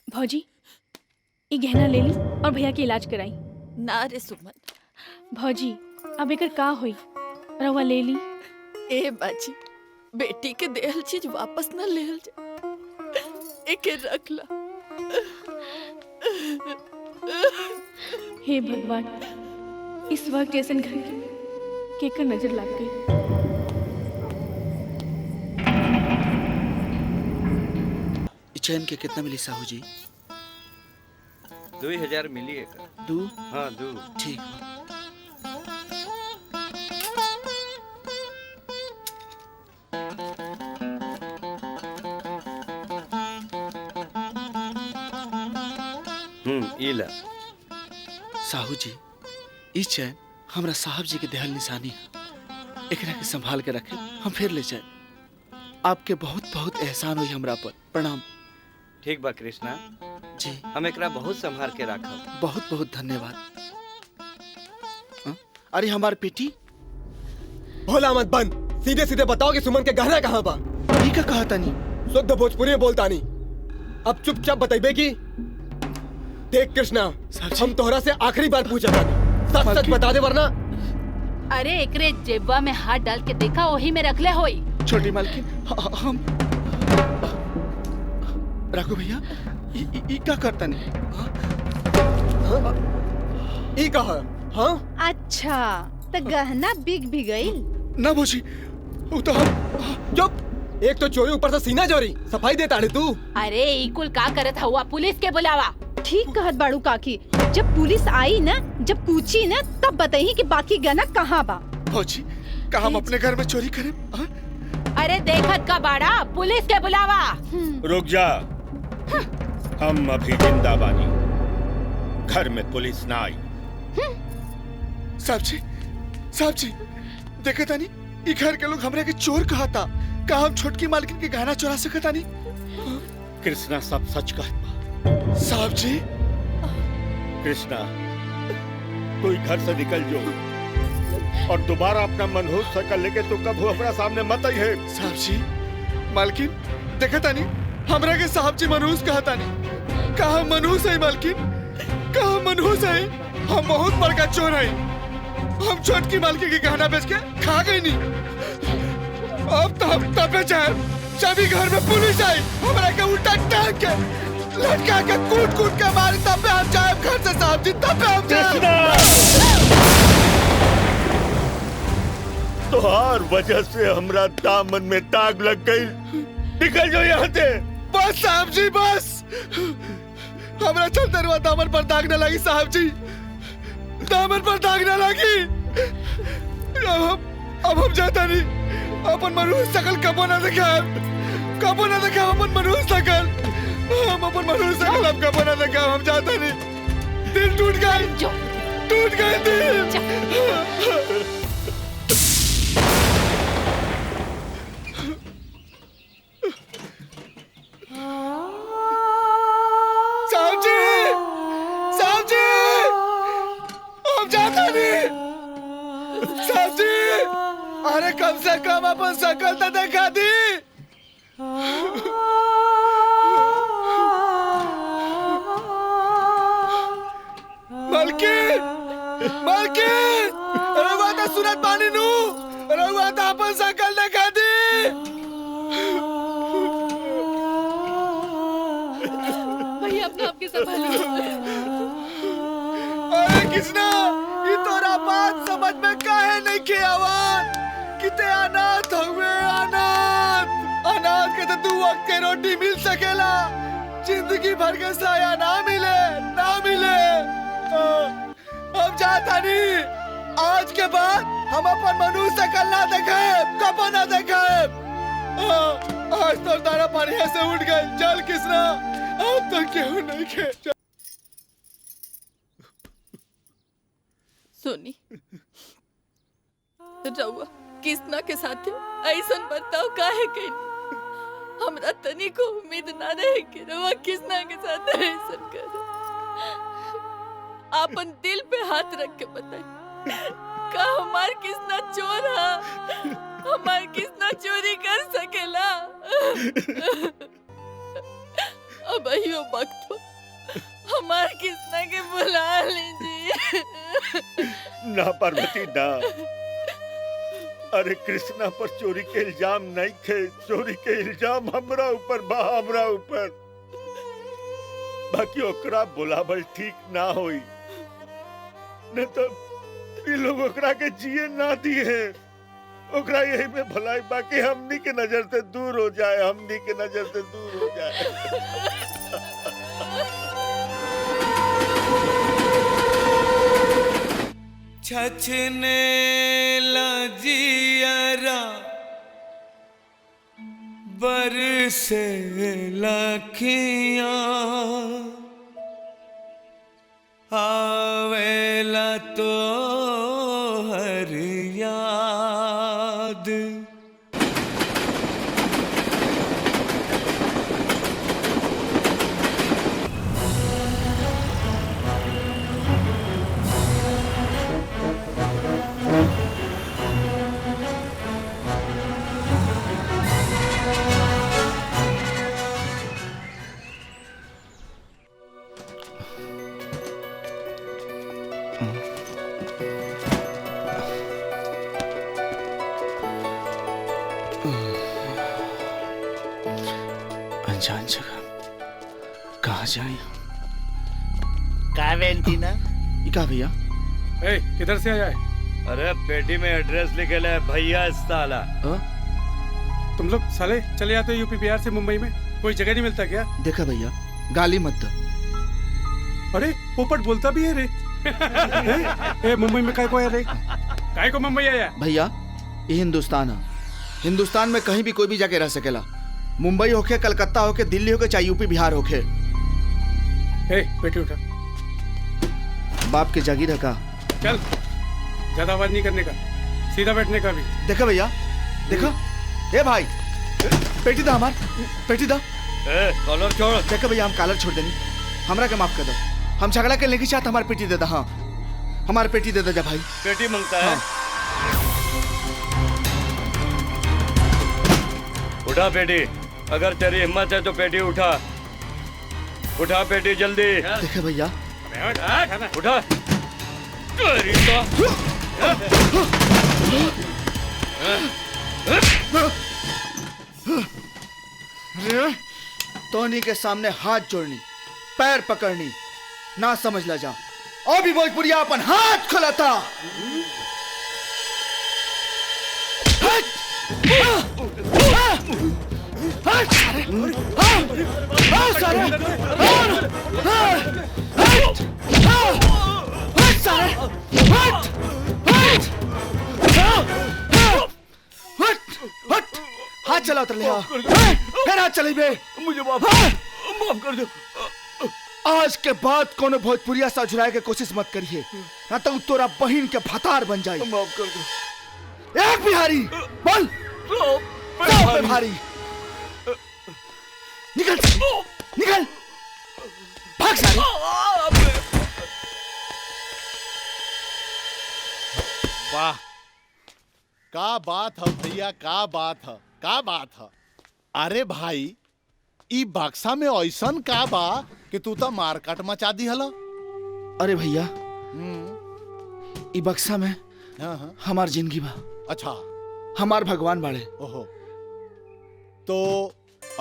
भौजी ये गहना ले ली और भैया के इलाज कराई। ना रे सुमन। भौजी अब एकर का होई, रवा ले ली। ए बाजी बेटी के देहल चीज वापस न लेहल जा, एके रख ला। हे भगवान, इस वक्त जैसन घर के केकर नजर लग गई। चैन के कितना मिली साहू जी? 2000 मिली एक। 2? हाँ 2। ठीक। इला साहू जी ई चैन हमरा साहब जी के देहल निशानी है, एकरा के संभाल के रखे, हम फिर ले जाए। आपके बहुत बहुत एहसान हुई हमरा पर, प्रणाम। ठीक बा कृष्णा जी, हम एकरा बहुत संभाल के रखब। बहुत बहुत धन्यवाद। अरे हमार बेटी भोला मत बन, सीधे सीधे बताओ कि सुमन के गहना कहाँ बा? ठीक है कहा तानी, शुद्ध भोजपुरी में बोलता नहीं। अब चुपचाप बताइबे कि देख कृष्णा, हम तोहरा से आखिरी बार पूछा था, सच सच बता दे वरना। अरे एकरे जेबा में हाथ डाल के देखा, वही में रख ले होई। छोटी मालकिन हम राघव भैया ई क्या करता नहीं? ई कहा? हाँ अच्छा तो गहना बिक भी गई ना भोजी, वो तो चुप। एक तो चोरी ऊपर से सीना चोरी, सफाई देता है तू। अरे ई कुल का करत हुआ, पुलिस के बुलावा। ठीक कहत बाड़ू काकी, जब पुलिस आई ना, जब पूछी ना, तब बताई कि बाकी गहना कहाँ बा। भौजी का हम अपने घर में चोरी करें? अरे देखत का बाड़ा, पुलिस के बुलावा। रुक जा, हम अभी जिंदा बानी, घर में पुलिस ना आई। साहब जी देखा तानी, ई घर के लोग हमरे के चोर कहा था, का हम छोटकी मालकिन के गहना चुरा सकता नहीं? कृष्णा सब सच कहता। साहब जी कृष्णा कोई घर से निकल जो और दोबारा अपना मनहूस शकल लेके तो कब अपना सामने मत आई है। साहब जी मालकिन देखा तानी, हमरा के साहब जी मनहूस कहा तानी, का हम मनहूस है मालकिन, का हम मनहूस है? हम बहुत बड़का चोर है, हम छोटकी मालकिन के गहना बेच के खा गई नहीं। अब तो हम तबे जाए, जब घर में पुलिस आई हमरा के उल्टा टांग के लटका के कूट कूट के मारी, तब पे हम जाए घर से साहब जी, तब पे हम जाए। तोहार वजह से हमरा दामन में दाग लग गई, निकल जाओ यहाँ से। बस साहब जी बस, हमरा चलते रुआ दामन पर दाग न लगी साहब जी, दामन पर दाग न लगी। अब हम जाता नहीं, अपन मनुष्य शकल कबो न दिखाए, कबो न दिखाए अपन मनुष्य शकल, हम अपन मनुष्य शकल अब कबो न दिखाए, हम जाता नहीं। दिल टूट गए दिल। साहब जी जाता नहीं साहब जी। अरे कम से कम अपन शकल तो दिखा दी। मलकी मलकी रहुआ तो सूरत पानी नू रहुआ तो अपन शकल दिखा दी। भैया अपने आप के संभालिए। अरे कृष्णा ये तोरा बात समझ में काहे नहीं के आवाज किते अनाथ हुए अनाथ अनाथ के तो 2 वक्त के रोटी मिल सकेला जिंदगी भर के साया ना मिले ना मिले। अब जाता नहीं आज के बाद हम अपन मनुष्य शकल ना देखे कब ना देखे। आज तो तारा पानी से उठ गए चल कृष्णा अब तो क्यों नहीं खे। सोनी रउआ कृष्णा के साथ ऐसन बर्ताव काहे कइनी? हमरा तनी को उम्मीद ना रहे कि रउआ कृष्णा के साथ ऐसन करे। आपन दिल पे हाथ रख के बताई का हमार कृष्णा चोर है? हमार कृष्णा चोरी कर सकेला? अब अहियो वक्त हो हमार कृष्णा के बुला लीजिए। ना पार्वती ना। अरे कृष्णा पर चोरी के इल्जाम नहीं थे। चोरी के इल्जाम हमरा ऊपर बा हमरा ऊपर। बाकी ओकरा बुलावल ठीक ना होई न तो ये लोग ओकरा के जिए ना दिए। ओकरा यही में भलाई बाकी हमनी के नजर से दूर हो जाए हमनी के नजर से दूर हो जाए। छछने लजियरा बरसे लखियां आवेला तो हर याद। अनजान जगह कहाँ जाए? का वेंटीना? क्या भैया? ए किधर से आया है? अरे पेटी में एड्रेस लिखे ले भैया साला। तुम लोग साले चले आते यूपी बिहार से मुंबई में कोई जगह नहीं मिलता क्या? देखा भैया गाली मत दो। अरे पोपट बोलता भी है रे। ए मुंबई में काय को आया रे? काय को मुंबई आया? भैया ये हिंदुस्तान है। हिंदुस्तान में कहीं भी कोई भी जाके रह सकेला। मुंबई होके कलकत्ता होके दिल्ली होके चाहे यूपी बिहार होके। ए बेटी उठा। बाप के जागीर है का? चल ज्यादा आवाज नहीं करने का सीधा बैठने का भी। देखा भैया देखा। ए भाई पेटी दा हमार पेटी दा। कॉलर छोड़। देखा भैया हम कॉलर छोड़ देनी हमरा के माफ कर दो। हम झगड़ा करने की चाहते हमारी पेटी दे दा। हाँ हमारी पेटी दे दे जा भाई। पेटी मांगता है। उठा पेटी अगर तेरी हिम्मत है तो पेटी उठा। उठा पेटी जल्दी। देखे भैया उठा। टोनी के सामने हाथ जोड़नी पैर पकड़नी ना समझ ला जा। अभी भोजपुरिया अपन हाथ खोला था। हाथ चला उतर ले। फिर हाथ चली बे। मुझे माफ कर दो। आज के बाद कोनो भोजपुरिया सा झुराए के कोशिश मत करिए ना तो तोरा बहन के भतार बन जाए। माफ कर दो। एक बिहारी बोल बिहारी निकल निकल भाग साले। वाह, का बात है भैया, का बात है, का बात है। अरे भाई, ई बक्सा में ऐसन का बा कि तू तो मारकाट मचा दी हला। अरे भैया, ई बक्सा में हाँ। हमार जिंदगी बा। अच्छा, हमार भगवान बाड़े। ओहो, तो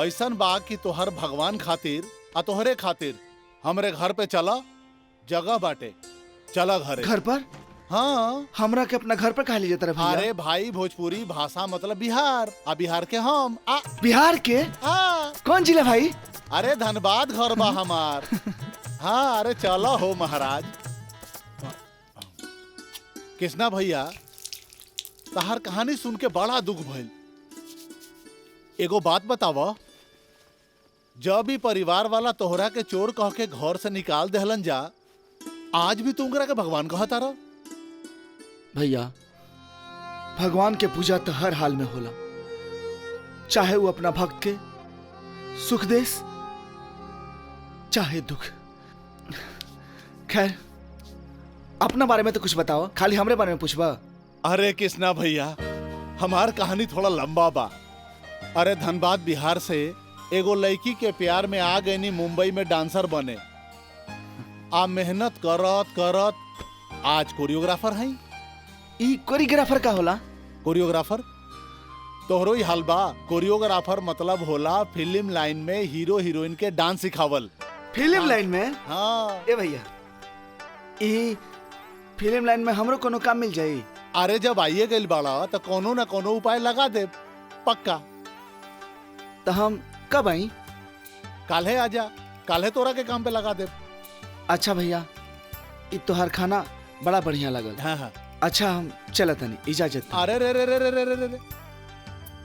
ऐसन बा कि तोहर भगवान खातिर आ तोहरे खातिर हमरे घर पे चला, जगह बाटे, चला घरे। घर पर? हाँ। हमरा के अपना घर पर कहा ले जाता रे भैया? अरे भाई, भोजपुरी भाषा मतलब बिहार, आ बिहार के हम बिहार के? हाँ। कौन जिला भाई? अरे धनबाद घर बा हमार। हाँ, अरे चला हो महाराज। कृष्णा भैया, तहार कहानी सुन के बड़ा दुख भइल। एगो बात बतावा, जब भी परिवार वाला तोहरा के चोर कह के घर से निकाल देहलन जा, आज भी तुमरा के भगवान कहता रह? भैया, भगवान के पूजा तो हर हाल में होला, चाहे वो अपना भक्त के सुख देस चाहे दुख। खैर, अपना बारे में तो कुछ बताओ, खाली हमरे बारे में पूछबा? अरे कृष्णा भैया, हमार कहानी थोड़ा लंबा बा। अरे धनबाद बिहार से एगो लड़की के प्यार में आ गई, मुंबई में डांसर बने। आ मेहनत करत करत आज कोरियोग्राफर हैं। ई कोरियोग्राफर का होला? कोरियोग्राफर तोहरो ही हाल बा। कोरियोग्राफर मतलब होला फिल्म लाइन में हीरो हीरोइन के डांस सिखावल। फिल्म लाइन में? हाँ। ए भैया, ई फिल्म लाइन में हमरो कोनो काम मिल जाई? अरे जब आइए गइल बाड़ा तो कोनो न कोनो उपाय लगा दे, पक्का। तो हम कब आई? काल्हे आजा, काल्हे तोरा के काम पे लगा दे। अच्छा भैया, ई तोहार खाना बड़ा बढ़िया लगल। हाँ हाँ। अच्छा, हम चलत हनी, इजाजत। अरे रे रे रे रे रे रे रे,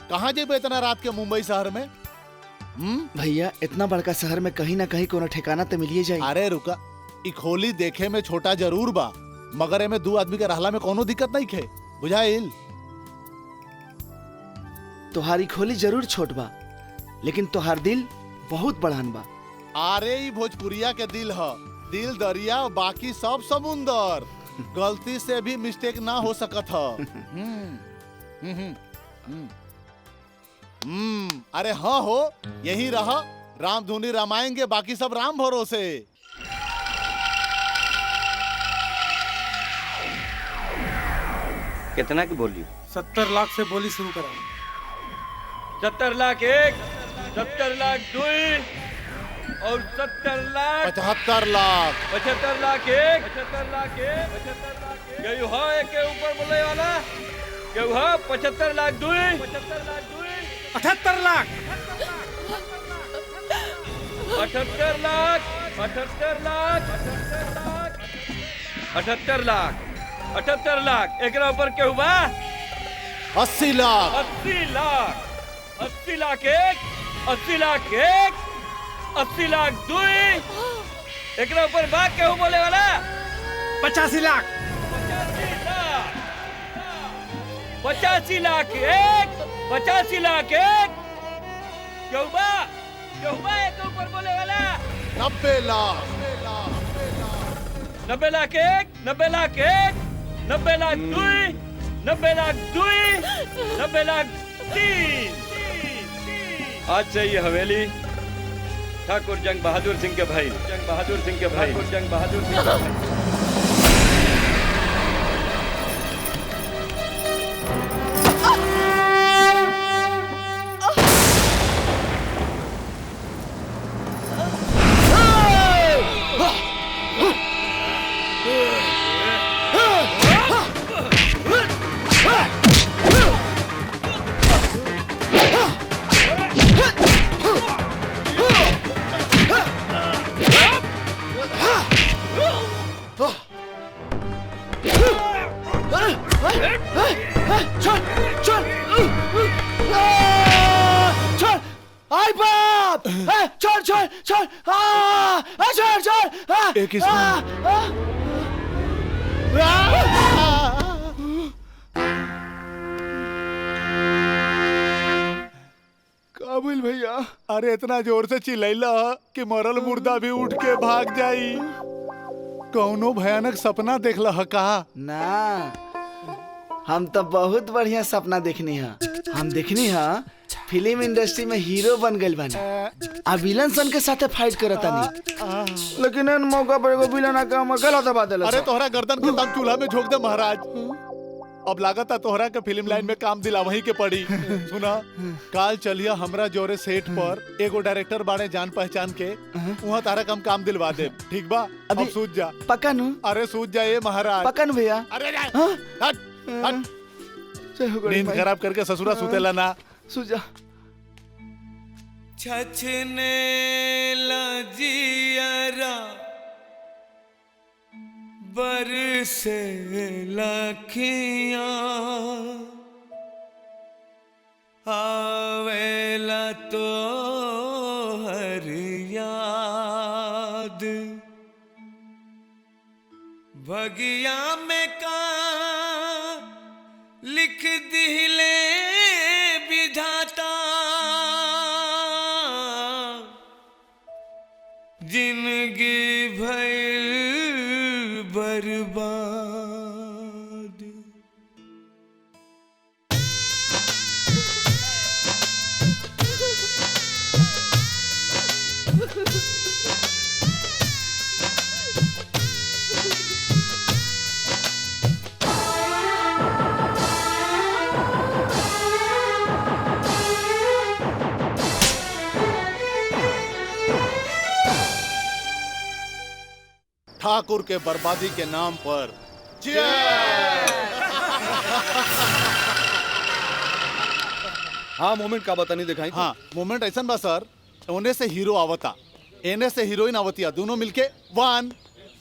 कहाँ जेबे इतना रात के मुंबई शहर में? भैया, इतना बड़का शहर में कहीं ना कहीं कोनो ठिकाना तो मिलिए जाए। अरे रुका, ई खोली देखे में छोटा जरूर बा, मगर एमे दो आदमी के रहला में कोनो दिक्कत नहीं खे, बुझाइल? तोहारी खोली जरूर छोट बा, लेकिन तोहार दिल बहुत बड़ान बा। अरे ई भोजपुरिया के दिल ह, दिल दरिया, बाकी सब समुंदर। गलती से भी मिस्टेक ना हो सकत ह। अरे हाँ हो, यही रहा, राम धुनी रामायण, बाकी सब राम भरोसे। कितना की बोली? 70 लाख से बोली शुरू करा। 70 लाख एक, 70 लाख दुई और 70 लाख 75 लाख 75 लाख एक, 75 लाख एक, 75 लाख एक। केहू हा एक के ऊपर बोले वाला? केहू हा 75 लाख दुई, 75 लाख दुई, 78 लाख 78 लाख 78 लाख 78 लाख 78 लाख। एकरा ऊपर केहू बा? 80 लाख 80 लाख 80 लाख एक, 80 लाख एक, 80 लाख दुई। एकरा ऊपर बा केहू बोले वाला? 85 लाख 85 लाख एक, 85 लाख एक। केहू बा एक ऊपर बोले वाला? 90 लाख 90 लाख एक, 90 लाख एक, 90 लाख दुई, 90 लाख दुई, 90 लाख तीन। आज से ये हवेली ठाकुर जंग बहादुर सिंह के भाई, जंग बहादुर सिंह के भाई, ठाकुर जंग बहादुर सिंह के भाई। काबिल भैया, अरे इतना जोर से चिल्लैला कि मरल मुर्दा भी उठ के भाग जाई। कौनो भयानक सपना देखला ह का? ना, हम तो बहुत बढ़िया सपना देखनी है। हम देखनी है फिल्म इंडस्ट्री में हीरो बन गइल बानी आ विलन सन के साथे फाइट करतानी, लेकिन इन मौका पर एगो विलन आके हम गलत बात देला। अरे तोहरा गर्दन के दम चूल्हा में झोंक दे महाराज। अब लागत है तोहरा के फिल्म लाइन में काम दिला वहीं के पड़ी। सुना, काल चलिया हमरा जोरे सेट पर एगो डायरेक्टर बाड़े जान पहचान के, वहाँ तारा कम काम दिलवा दे। ठीक बा? अब सूझ जा। पक्का नु? अरे सूझ जा ये महाराज। पक्का नु भैया? अरे हट हट, नींद खराब करके ससुरा सुतेला ना। सूझ जा। छछने लजियरा बरसे लखियाँ आवेला तो हर याद भगिया में का लिख दिले विधाता जिंदगी भइल बर्बाद। ठाकुर के बर्बादी के नाम पर हाँ मोमेंट का बता नहीं दिखाई। हाँ मोमेंट ऐसा बा सर, ओने से हीरो आवता, एने से हीरोइन आवतिया, दोनों मिलके 1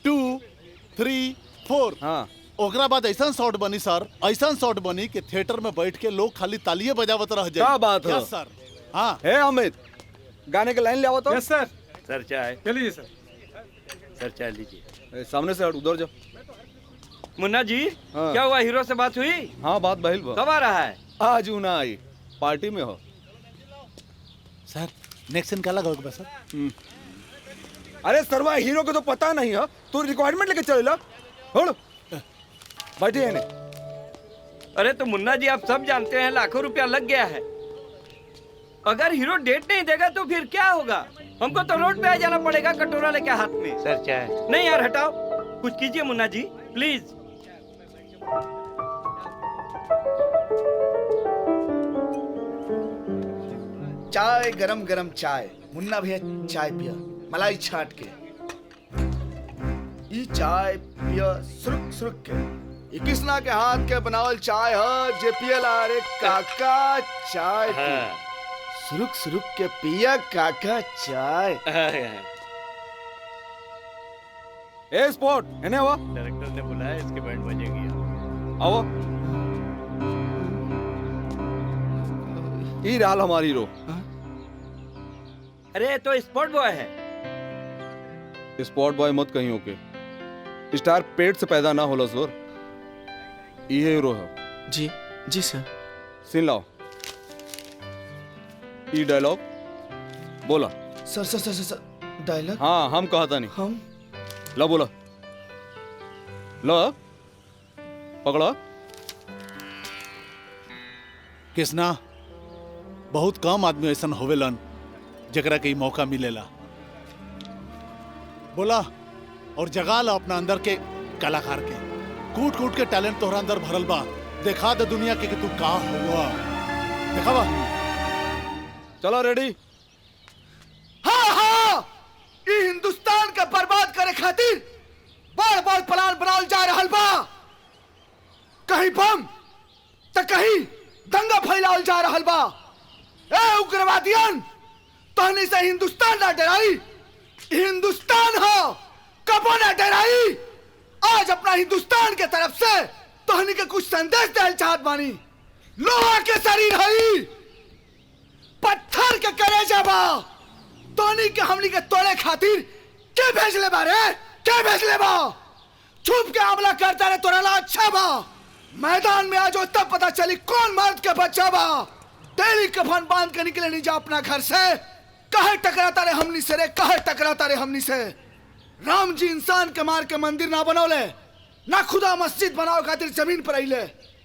2 3 4। हाँ ओकरा बाद ऐसा शॉट बनी सर, ऐसा शॉट बनी कि थिएटर में बैठ के लोग खाली तालियां बजावत रह जाए। क्या बात है? यस सर। हाँ हे अमित, गाने के लाइन ले आओ तो। यस सर। सर चाय। चलिए सर। सर चाय लीजिए। सामने से हट, उधर जाओ। मुन्ना जी, हाँ। क्या हुआ, हीरो से बात हुई? हाँ बात बहिल बा। कब आ रहा है? आज ऊ ना आई, पार्टी में हो। सर नेक्स्ट सीन क्या लगा सर? अरे सरवा हीरो को तो पता नहीं है, तू रिक्वायरमेंट लेके चले ला। बैठे हैं। अरे तो मुन्ना जी आप सब जानते हैं लाखों रुपया लग गया है। अगर हीरो डेट नहीं देगा तो फिर क्या होगा? हमको तो रोड पे आ जाना पड़ेगा कटोरा लेके हाथ में। सर चाय। नहीं यार हटाओ, कुछ कीजिए मुन्ना जी प्लीज। चाय गरम गरम चाय। मुन्ना भैया चाय पिया मलाई छाट के। ई चाय पिया सुरुक सुरुक के। ई कृष्णा के हाथ के बनावल चाय है जे पियला। रे काका चाय पी। सुरुक सुरुक के पिया काका चाय। ए स्पॉट एने हुआ। डायरेक्टर ने बुलाया, इसके बैंड बजेगी। आओ। ई रहल हमारी हीरो। अरे तो स्पॉट बॉय है। स्पॉट बॉय मत कहीं होके, स्टार पेट से पैदा ना होला सर। ये हीरो है। जी जी सर। सीन लाओ। ई डायलॉग बोला। सर सर सर सर डायलॉग। हाँ हम कहता नहीं। हम ला बोला। ला पकड़ा। कृष्णा, बहुत कम आदमी ऐसा होवेलन जकरा के मौका मिलेला। बोला और जगा ला अपना अंदर के कलाकार के। कूट कूट के टैलेंट तोहरा अंदर भरल बा। दिखा दे दुनिया के कि तू का हुआ। दिखावा। चलो रेडी। हाँ हाँ, ई हिंदुस्तान का बर्बाद करे खातिर बड़ बड़ प्लान बनावल जा रहल बा। कहीं बम तो कहीं दंगा फैलावल जा रहल बा। ए उग्रवादियन, तहनी से हिंदुस्तान ना डराई। हिंदुस्तान हो, कबो ना डराई। आज अपना हिंदुस्तान के तरफ से तहनी के कुछ संदेश देल चाहत बानी। लोहा के शरीर हई, पत्थर के कलेजा बा। तहनी के हमनी के तोड़े खातिर के भेजले बा रे? के भेजले बा? छुप के हमला करता रे तोरा ला अच्छा बा। मैदान में आज तब पता चली कौन मर्द के बच्चा बा। तेरी कफन बांध के निकले नहीं जा अपना घर से। कहे टकराता रे हमनी से रे, कहे टकराता रे हमनी से। राम जी इंसान के मार के मंदिर ना बनौले, ना खुदा मस्जिद बनाओ खातिर जमीन पर आइले।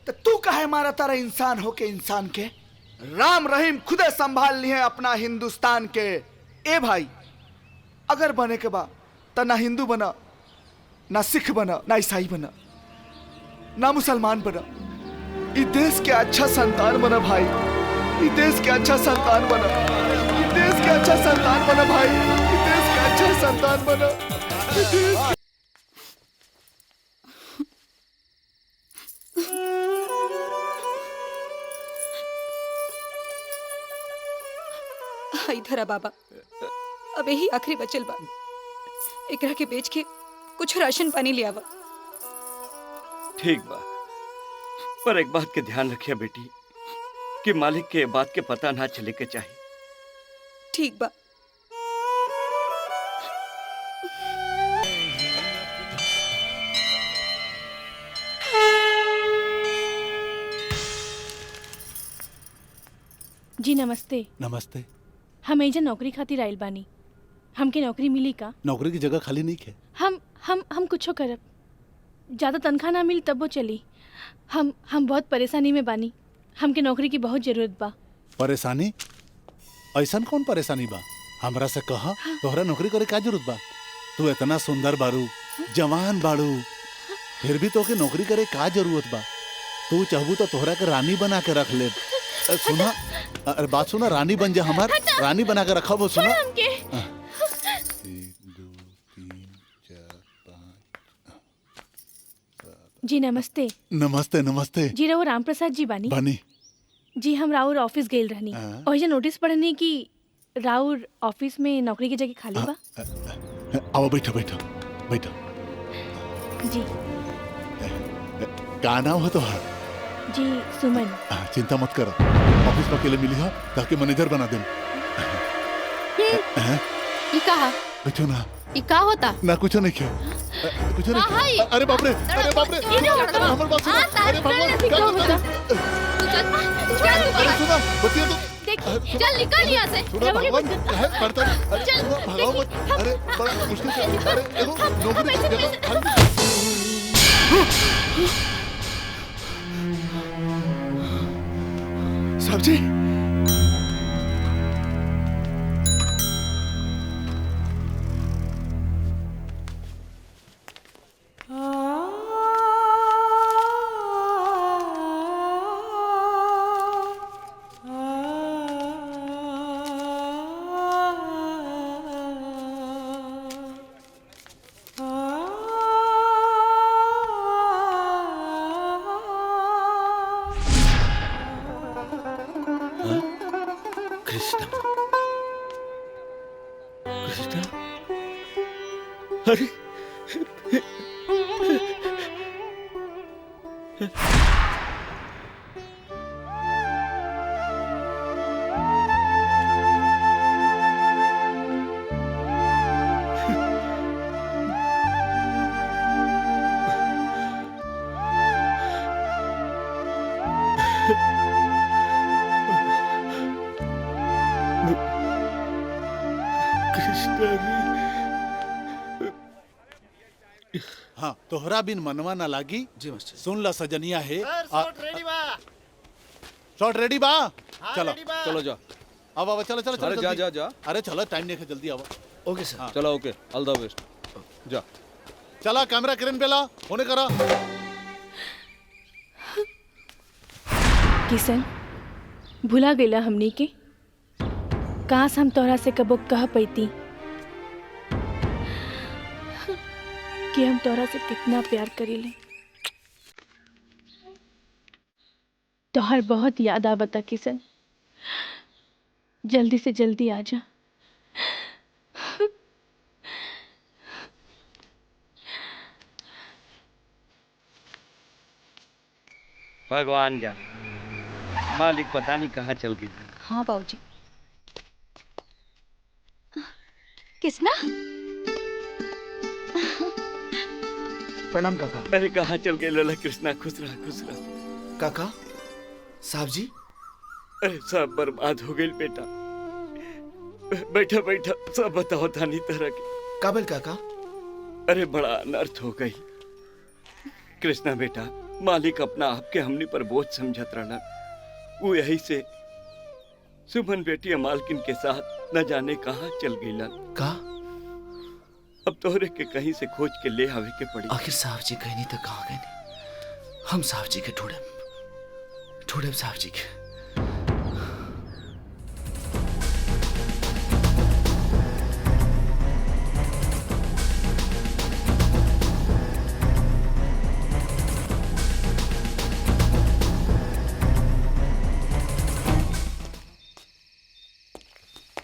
तो तू काहे मारा तारा इंसान होके इंसान के? राम रहीम खुदे संभाल लिए अपना हिंदुस्तान के। ए भाई, अगर बने के बा तो ना हिंदू बना, ना सिख बना, ना ईसाई बना, ना मुसलमान बना। इस देश के अच्छा संतान बना भाई, इस देश के अच्छा संतान बना, इस देश के अच्छा संतान बना भाई, इस देश के अच्छा संतान बना। इस देश इधर आ बाबा, अब यही आखिरी बचल बा, एकरा के बेच के कुछ राशन पानी ले आवा। ठीक बा, पर एक बात के ध्यान रखिए बेटी कि मालिक के बात के पता ना चले के चाहिए। ठीक बा। जी नमस्ते। नमस्ते। हम एजा नौकरी खातिर आइल बानी, हमके नौकरी मिली का? नौकरी की जगह खाली नहीं है। हम कुछो करब, ज्यादा तनख्वाह ना मिली तब वो चली। हम बहुत परेशानी में बानी, हमके नौकरी की बहुत जरूरत बा। परेशानी? ऐसन कौन परेशानी बा? हमरा से कहा, तोहरा नौकरी करे का जरूरत बा? तू इतना सुंदर बारू, जवान बारू, फिर भी तोके नौकरी करे का जरूरत बा? तू चाहबू तो तोहरा के रानी बना के रख ले। सुना, अरे बात सुना, रानी बन जा, हमार रानी बना के रखा। वो सुना, जी नमस्ते। नमस्ते नमस्ते। जी राउर राम प्रसाद जी बानी? बानी जी, हम राउर ऑफिस गेल रहनी और ये नोटिस पढ़नी कि राउर ऑफिस में नौकरी की जगह खाली बा। आओ बैठो बैठो बैठो। जी का नाम है तोहार? जी सुमन। चिंता मत करो, ऑफिस में अकेले मिली हो ताकि मैनेजर बना दे। ये कहा? बैठो ना। ये का होता? ना कुछ नहीं किया, कुछ नहीं। अरे बाप रे, अरे बाप रे, हमारे पास सुनो। अरे भगवान, क्या होता? सुनो, बतिया तो चल निकल यहाँ से। सुनो भगवान, है पड़ता नहीं। चल भगाओ मत। अरे बड़ा मुश्किल से, अरे देखो नौकरी की जगह। साहब जी, कृष्णा, कृष्णा, अरे हाँ, तोहरा बिन मनवा ना लागी। जी मास्टर। सुन ला सजनिया है। शॉट रेडी बा? चलो चलो जा। अब अब चलो चलो अरे जा जा जा। अरे चलो, टाइम नहीं है, जल्दी आओ। ओके सर। चलो ओके, ऑल द बेस्ट। जा। चला कैमरा क्रेन पे ला, होने करा। किशन, भुला गेला हमनी के? काश हम तोहरा से कबो कह पैती कि हम तोहरा से कितना प्यार करीले। तोहर बहुत याद आवता किशन, जल्दी से जल्दी आ जा। भगवान जा, मालिक पता नहीं कहाँ चल गई। हाँ बाबूजी। किसना? प्रणाम काका। अरे कहाँ चल गए लला? कृष्णा खुश रहा, खुश रहा। काका, साहब जी। अरे सब बर्बाद हो गई बेटा। बैठा बैठा सब बताओ थानी तरह के। काबिल काका? अरे बड़ा अनर्थ हो गई। कृष्णा बेटा, मालिक अपना आपके हमनी पर बोझ समझत रहना। वो यही से सुमन बेटी मालकिन के साथ न जाने कहाँ चल गईला। का अब तोहरे के कहीं से खोज के ले आवे के पड़ी। आखिर साहब जी कहनी तो कहाँ गए? हम साहब जी के ढूंढे साहब जी के।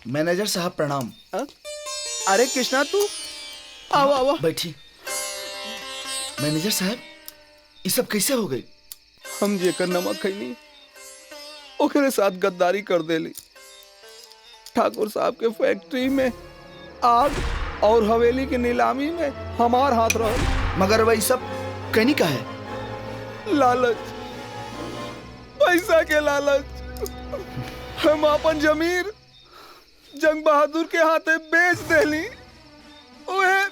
मैनेजर साहब प्रणाम। अरे कृष्णा तू आओ आओ बैठी। मैनेजर साहब ये सब कैसे हो गई? हम जेकर नमक खैनी ओकरे साथ गद्दारी कर देली। ठाकुर साहब के फैक्ट्री में आग और हवेली की नीलामी में हमार हाथ रहा। मगर वही सब कहनी का है? लालच, पैसा के लालच। हम अपन जमीर जंग बहादुर के हाथे बेच देली। ओहे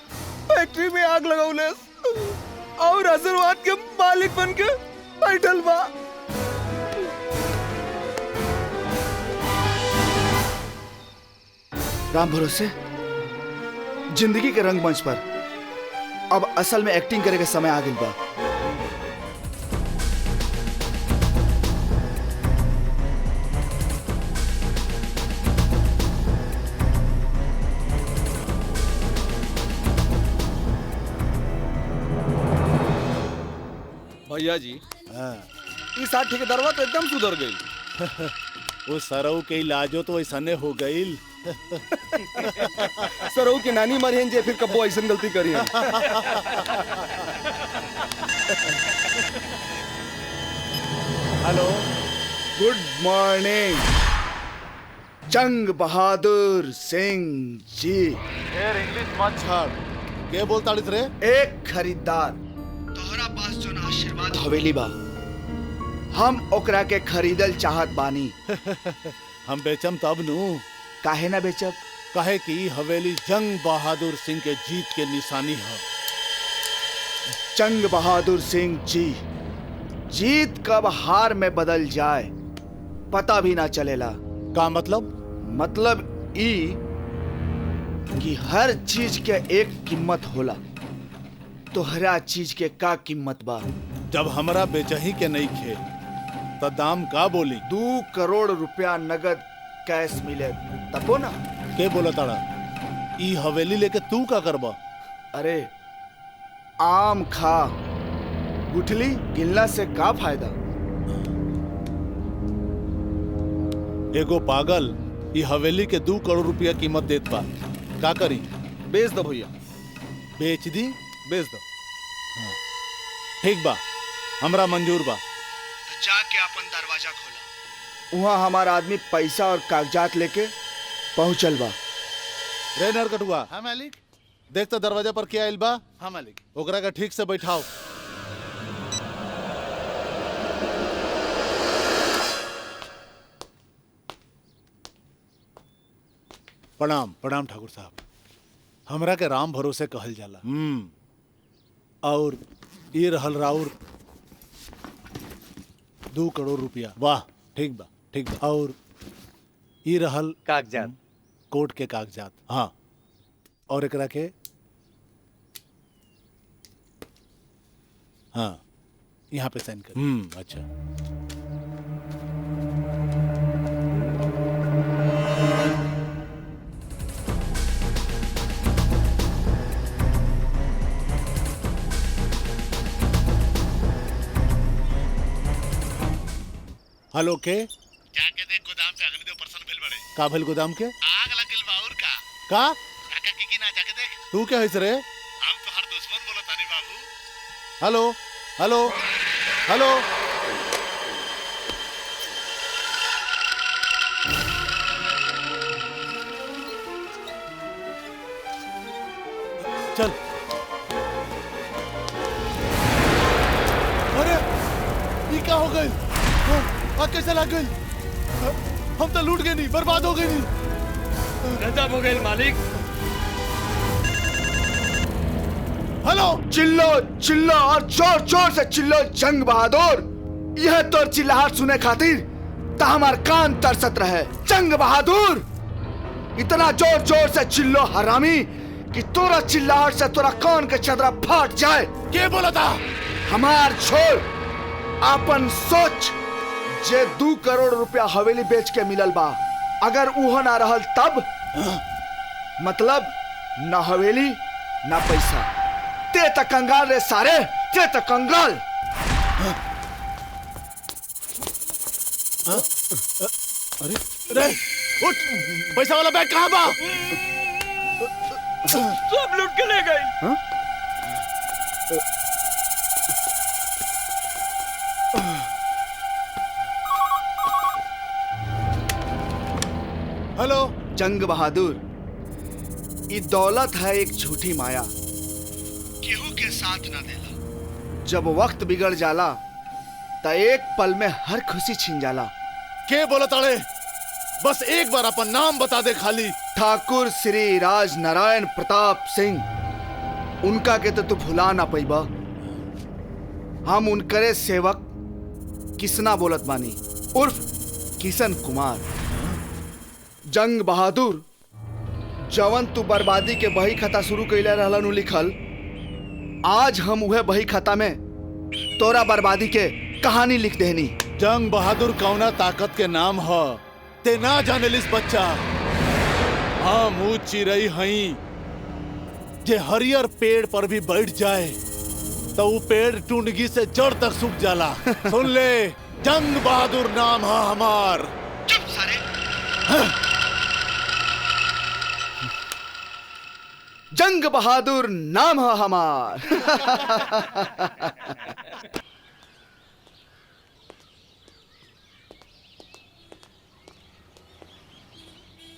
फैक्ट्री में आग लगौलेस और आशीर्वाद के मालिक बन के बैठल बा। राम भरोसे जिंदगी के रंगमंच पर अब असल में एक्टिंग करे के समय आ गइल बा। भैया जी इस साथ ठेकेदारवा तो एकदम सुधर गई। वो सरऊ के इलाजो तो ऐसने हो गईल। सरऊ की नानी मरियन जे फिर कब्बो ऐसन गलती करी है। हेलो, गुड मॉर्निंग जंग बहादुर सिंह जी। यार इंग्लिश मत छाड़। के बोलता रे? एक खरीदार तोहरा पास जो आशीर्वाद हवेली बा, हम ओकरा के खरीदल चाहत बानी। हम बेचम तब नु। काहे ना बेचब? काहे कि हवेली जंग बहादुर सिंह के जीत के निशानी है। जंग बहादुर सिंह जी, जीत कब हार में बदल जाए पता भी ना चलेला। का मतलब? मतलब ई कि हर चीज के एक कीमत होला। तोहरा चीज के का कीमत बा? जब हमरा बेचही के नहीं खे तो दाम का बोली? 2 करोड़ रुपया नगद कैश मिले तबो ना। के बोला ताड़ा? ई हवेली लेके तू का करबा? अरे आम खा, गुठली गिनला से का फायदा? एगो पागल ई हवेली के 2 करोड़ रुपया कीमत देत बा। का करी? बेच दो भैया। बेच दी? बेच दो। ठीक बा, हमरा मंजूर बा। तो जाके अपन दरवाजा खोला। वहाँ हमारा आदमी पैसा और कागजात लेके पहुंचल बा। रे नरकटुआ। हाँ मालिक। देख तो दरवाजा पर क्या आइल बा। हाँ मालिक। ओकरा का ठीक से बैठाओ। प्रणाम प्रणाम ठाकुर साहब। हमरा के राम भरोसे कहल जाला। और ये रहल राउर 2 करोड़ रुपया। वाह, ठीक बा ठीक बा। और ये रहल कागजात, कोर्ट के कागजात। हाँ, और एकरा के हाँ यहाँ पे साइन कर। अच्छा। हेलो के जाके देख गोदाम पे अग्निदेव प्रसन्न भेल बड़े। का भेल गोदाम के? आग लगल बा। और का का की ना जाके देख। तू क्या है रे? हम तो हर दुश्मन बोलत तानी बाबू। Hello hello hello. चल। अरे ये क्या हो गई? आग कैसे लग गई? हम तो लूट गए नहीं, बर्बाद हो गए नहीं। गजब हो गए मालिक। हेलो चिल्लो चिल्लो और जोर जोर से चिल्लो जंग बहादुर। यह तोर चिल्लाहट सुने खातिर ता हमार कान तरसत रहे। जंग बहादुर इतना जोर जोर से चिल्लो हरामी कि तोरा चिल्लाहट से तोरा कान के चदरा फाट जाए। के बोला था? हमार छोड़ अपन सोच। जे 2 करोड़ रुपया हवेली बेच के मिलल बा, अगर उहो ना रहल तब मतलब ना हवेली ना पैसा। ते त कंगाल रे सारे, ते त कंगाल। अरे रे उठ, पैसा वाला बैग कहाँ बा? सब लूट के ले गए। हेलो जंग बहादुर, ये दौलत है एक झूठी माया, केहू के साथ ना देला। जब वक्त बिगड़ जाला त एक पल में हर खुशी छिन जाला। के बोला ताड़े? बस एक बार अपन नाम बता दे खाली। ठाकुर श्री राज नारायण प्रताप सिंह। उनका के तो तू भुला ना पैबा। हम उनकरे सेवक किसना बोलत बानी, उर्फ किशन कुमार। जंग बहादुर, जवन तू बर्बादी के बही खाता शुरू कैले रहलन लिखल, आज हम उहे बही खाता में तोरा बर्बादी के कहानी लिख देनी। जंग बहादुर कौना ताकत के नाम ह ते ना जाने लिस बच्चा। हम ऊ चिरई हई जे हरियर पेड़ पर भी बैठ जाए तो वो पेड़ टुंडगी से जड़ तक सूख जाला। सुन ले, जंग बहादुर नाम है हमार। चुप सारे। जंग बहादुर नाम है हमार।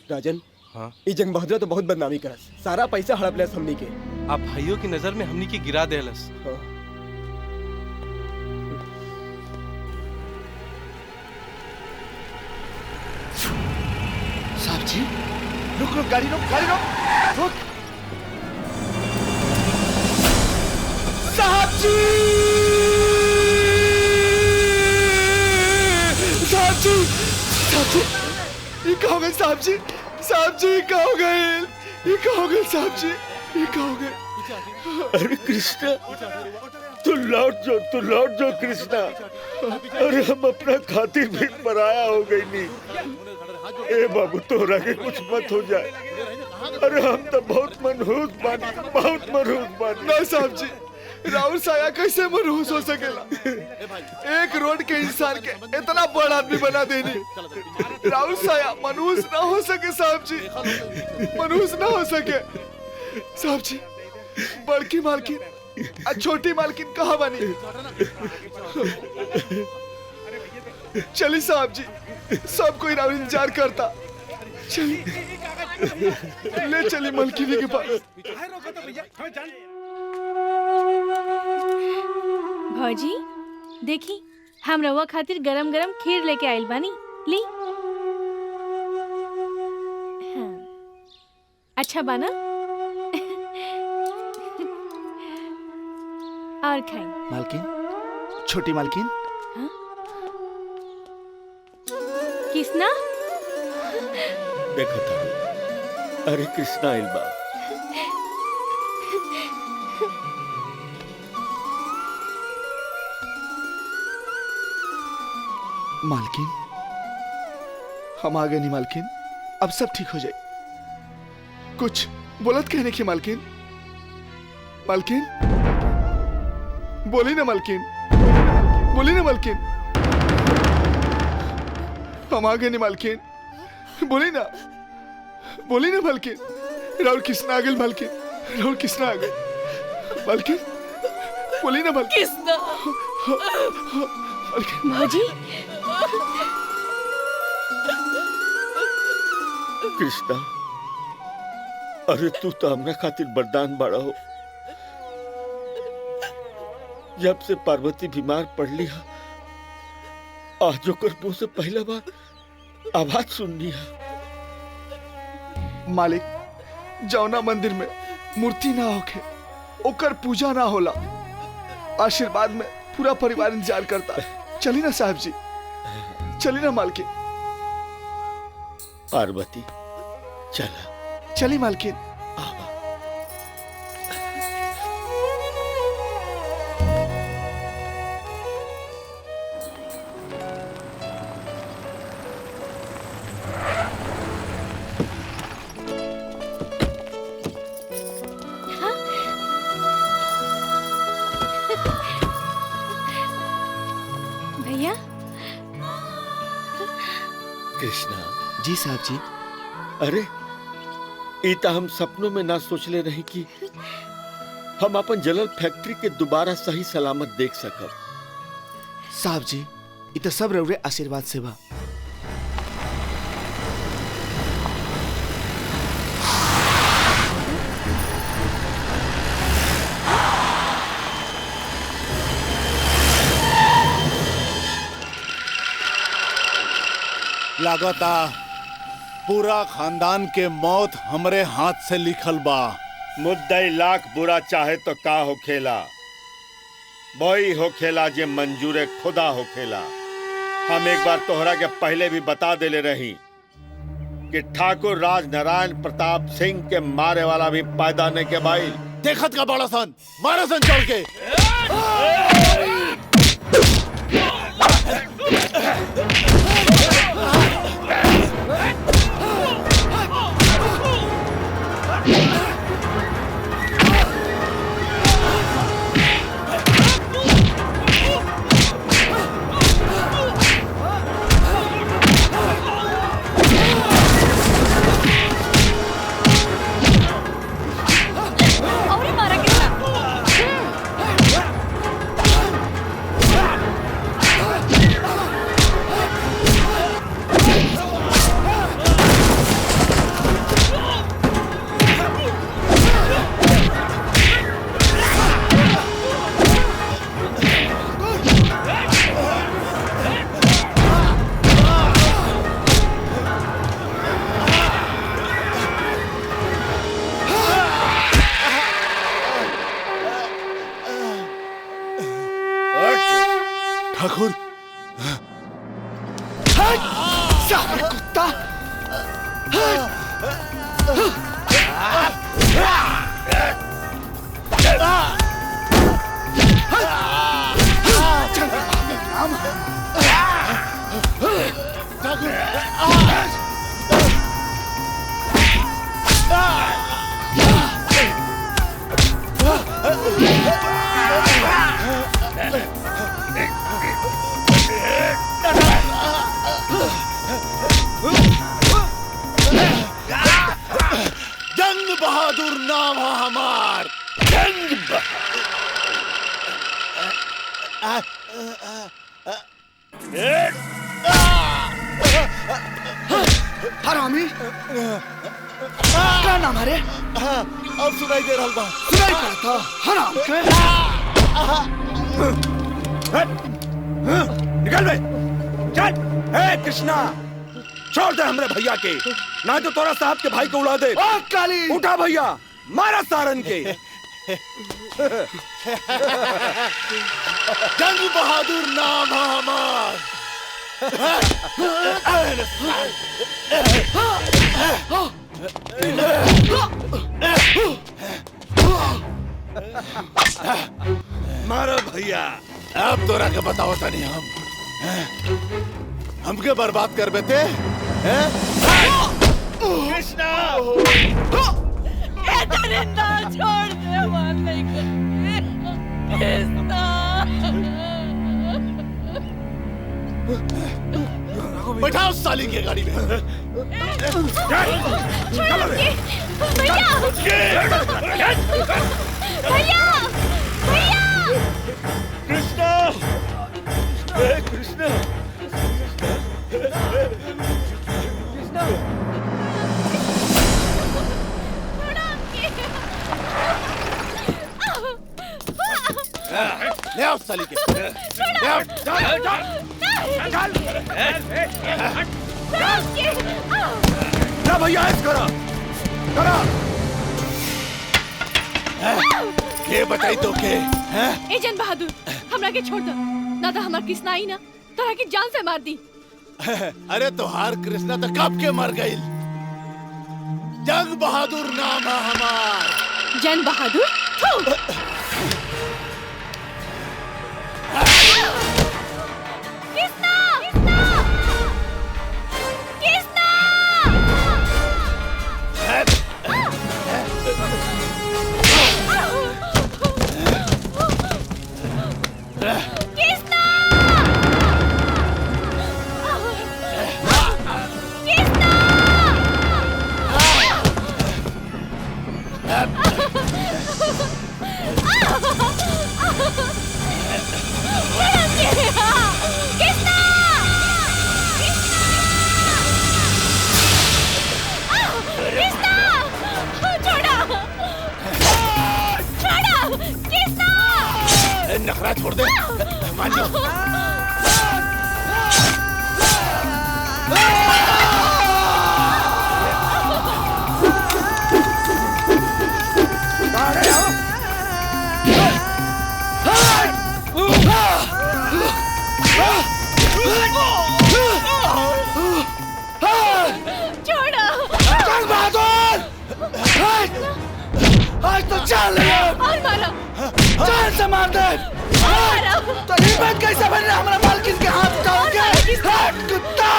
राजन, हाँ? ये जंग बहादुर तो बहुत बदनामी करस। सारा पैसा हड़प लेस हमनी के। आप भाइयों की नजर में हमनी की गिरा देलस। हाँ। साहब जी, रुक रुक, गाड़ी रोक, गाड़ी रोक, रुक। साहब जी, साहब जी, साहब जी, ये क्या हो गए साहब जी? साहब जी क्या हो गए? ये क्या हो गए साहब जी? ये क्या हो गए? अरे कृष्णा, तू लौट जाओ कृष्णा। अरे हम अपना खातिर भी पराया हो गई नहीं। ए बाबू, तोरा के कुछ मत हो जाए। अरे हम तो बहुत मनहूस बानी। ना साहब जी, राहुल साया कैसे मनहूस हो सकेला? एक रोड के इंसान के इतना बड़ा आदमी बना देनी। राहुल साया मनहूस ना हो सके साहब जी, मनहूस ना हो सके। साहब जी, बड़की मालकिन और छोटी मालकिन कहाँ बनी? चली साहब जी, सब कोई राहुल इंतजार करता। चली, ले चली मलकिनी के पास। भौजी देखी, हम रवा खातिर गरम गरम खीर लेके आइल बानी, ली। हाँ। अच्छा बाना? और खाई। मालकिन, छोटी मालकिन। हाँ? किसना? देखा था, अरे कृष्णा इल्बा। मालकिन, हम आ गए नहीं मालकिन, अब सब ठीक हो जाए। कुछ बोलत कहने की मालकिन। मालकिन, बोली ना मालकिन, बोली ना मालकिन। हम आ गए नहीं मालकिन, बोली ना मालकिन। राहुल किसना आ गए मालकिन, राहुल किसना आ गए मालकिन, बोली ना मालकिन। किसना? भौजी, कृष्णा, अरे तू तो हमरा खातिर वरदान बड़ा हो। जब से पार्वती बीमार पड़ लिया, आज ओकर मुंह से पहला बार आवाज सुननी है। मालिक, जौना मंदिर में मूर्ति ना होके ओकर पूजा ना होला। आशीर्वाद में पूरा परिवार इंतजार करता। चली ना साहब जी, चली ना मालकिन। पार्वती चला। चली मालकिन। भैया। कृष्णा। जी साहब जी। अरे इता हम सपनों में ना सोचले रही कि हम अपन जलल फैक्ट्री के दोबारा सही सलामत देख सकब। साहब जी इ तो सब रउरे आशीर्वाद से बा। लागता पूरा खानदान के मौत हमरे हाथ से लिखल बा। मुद्दई लाख बुरा चाहे तो का होखेला, वही होखेला जे मंजूरे खुदा होखेला। हम एक बार तोहरा के पहले भी बता देले रही कि ठाकुर राज नारायण प्रताप सिंह के मारे वाला भी पैदा नहीं के भाई। देखत का बड़ा सन मारा सन चढ़ के। ठाकुर कुत्ता। जंग बहादुर नाम है हमार। हरामी का नाम है? अब सुनाई दे रहा बा। सुनाई पड़ता हराम के। निकल बे, चल। ए कृष्णा, छोड़ दे हमरे भैया के, ना तो तोरा साहब के भाई को उड़ा दे। ओ काली, उठा भैया, मारा सारन के। जंग बहादुर नाम है हमार। मारो भैया। अब तोरा के बताओ तनी हमके बर्बाद कर बेते। कृष्णा दरिंदा छोड़ दे, मार नहीं कृष्णा। बैठाओ साली के गाड़ी में। चलो भैया, भैया, भैया। कृष्णा, कृष्णा, ले आओ साली के। ले आओ। ना भैया, ऐसा करो, करो। के बताई तो के हैं? ए जन बहादुर हमरा के छोड़ दो ना तो हमार कृष्णा आई ना तोरा की जान से मार दी। अरे तोहार कृष्णा तो कब के मर गई। जंग बहादुर नाम है हमार। जन बहादुर थू। कृष्णा कृष्णा कृष्णा नखरा छोड़ दे। मान जाओ। जंग बहादुर आज तो चल और मारा जान से मार दे। तो हिम्मत कैसे बन रहा हमारा मालकिन के हाथ उठाओगे? हट कुत्ता।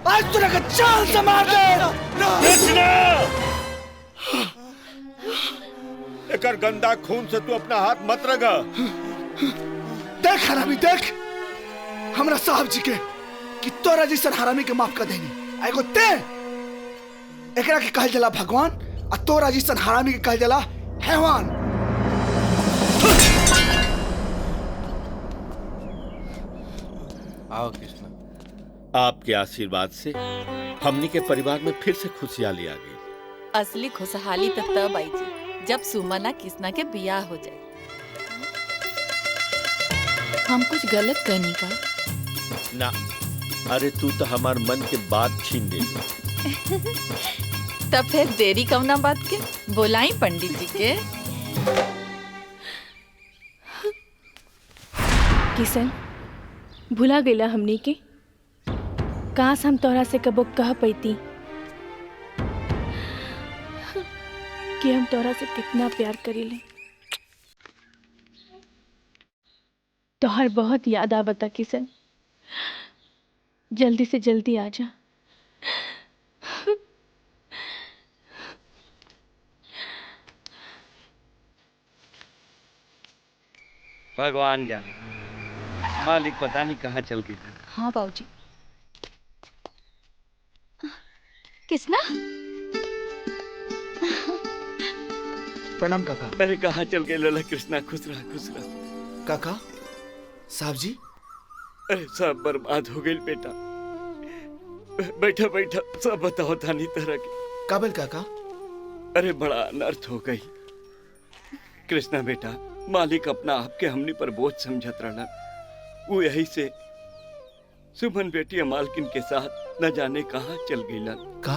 आज तुझे का चाल से मार दे। एकर गंदा खून से तू अपना हाथ मत रगा। देख हरामी देख हमरा साहब जी के कि तोरा जैसन हरामी के माफ कर देनी। एगो ते एकरा के कहल जला भगवान और तोरा जैसन हरामी के कहल जला हैवान। आओ कृष्णा। आपके आशीर्वाद से हमनी के परिवार में फिर से खुशहाली आ गई। असली खुशहाली तो तब आई जी जब सुमना कृष्णा के बियाह हो जाए। हम कुछ गलत करनी का ना, अरे तू तो हमार मन के बात छीन दे। तब फिर देरी कवना बात के बोलाई पंडित जी के। किशन भुला गेला हमनी के। काश हम तोरा से कबो कह पैती कि हम तोरा से कितना प्यार करीले। तोहर बहुत याद आवता किशन। जल्दी से जल्दी आ जा। भगवान जाने मालिक पता नहीं कहाँ चल गई। हाँ बाबूजी। कृष्णा प्रणाम काका। अरे कहाँ चल गए लोला कृष्णा। खुश रहा खुश रहा। काका साहब जी। अरे सब बर्बाद हो गई बेटा। बैठा बैठा सब बताओ थानी तरह के। काबिल काका। अरे बड़ा अनर्थ हो गई कृष्णा बेटा। मालिक अपना आपके हमनी पर बोझ समझत रहना। वो यही से सुमन बेटी मालकिन के साथ न जाने कहाँ चल गई। का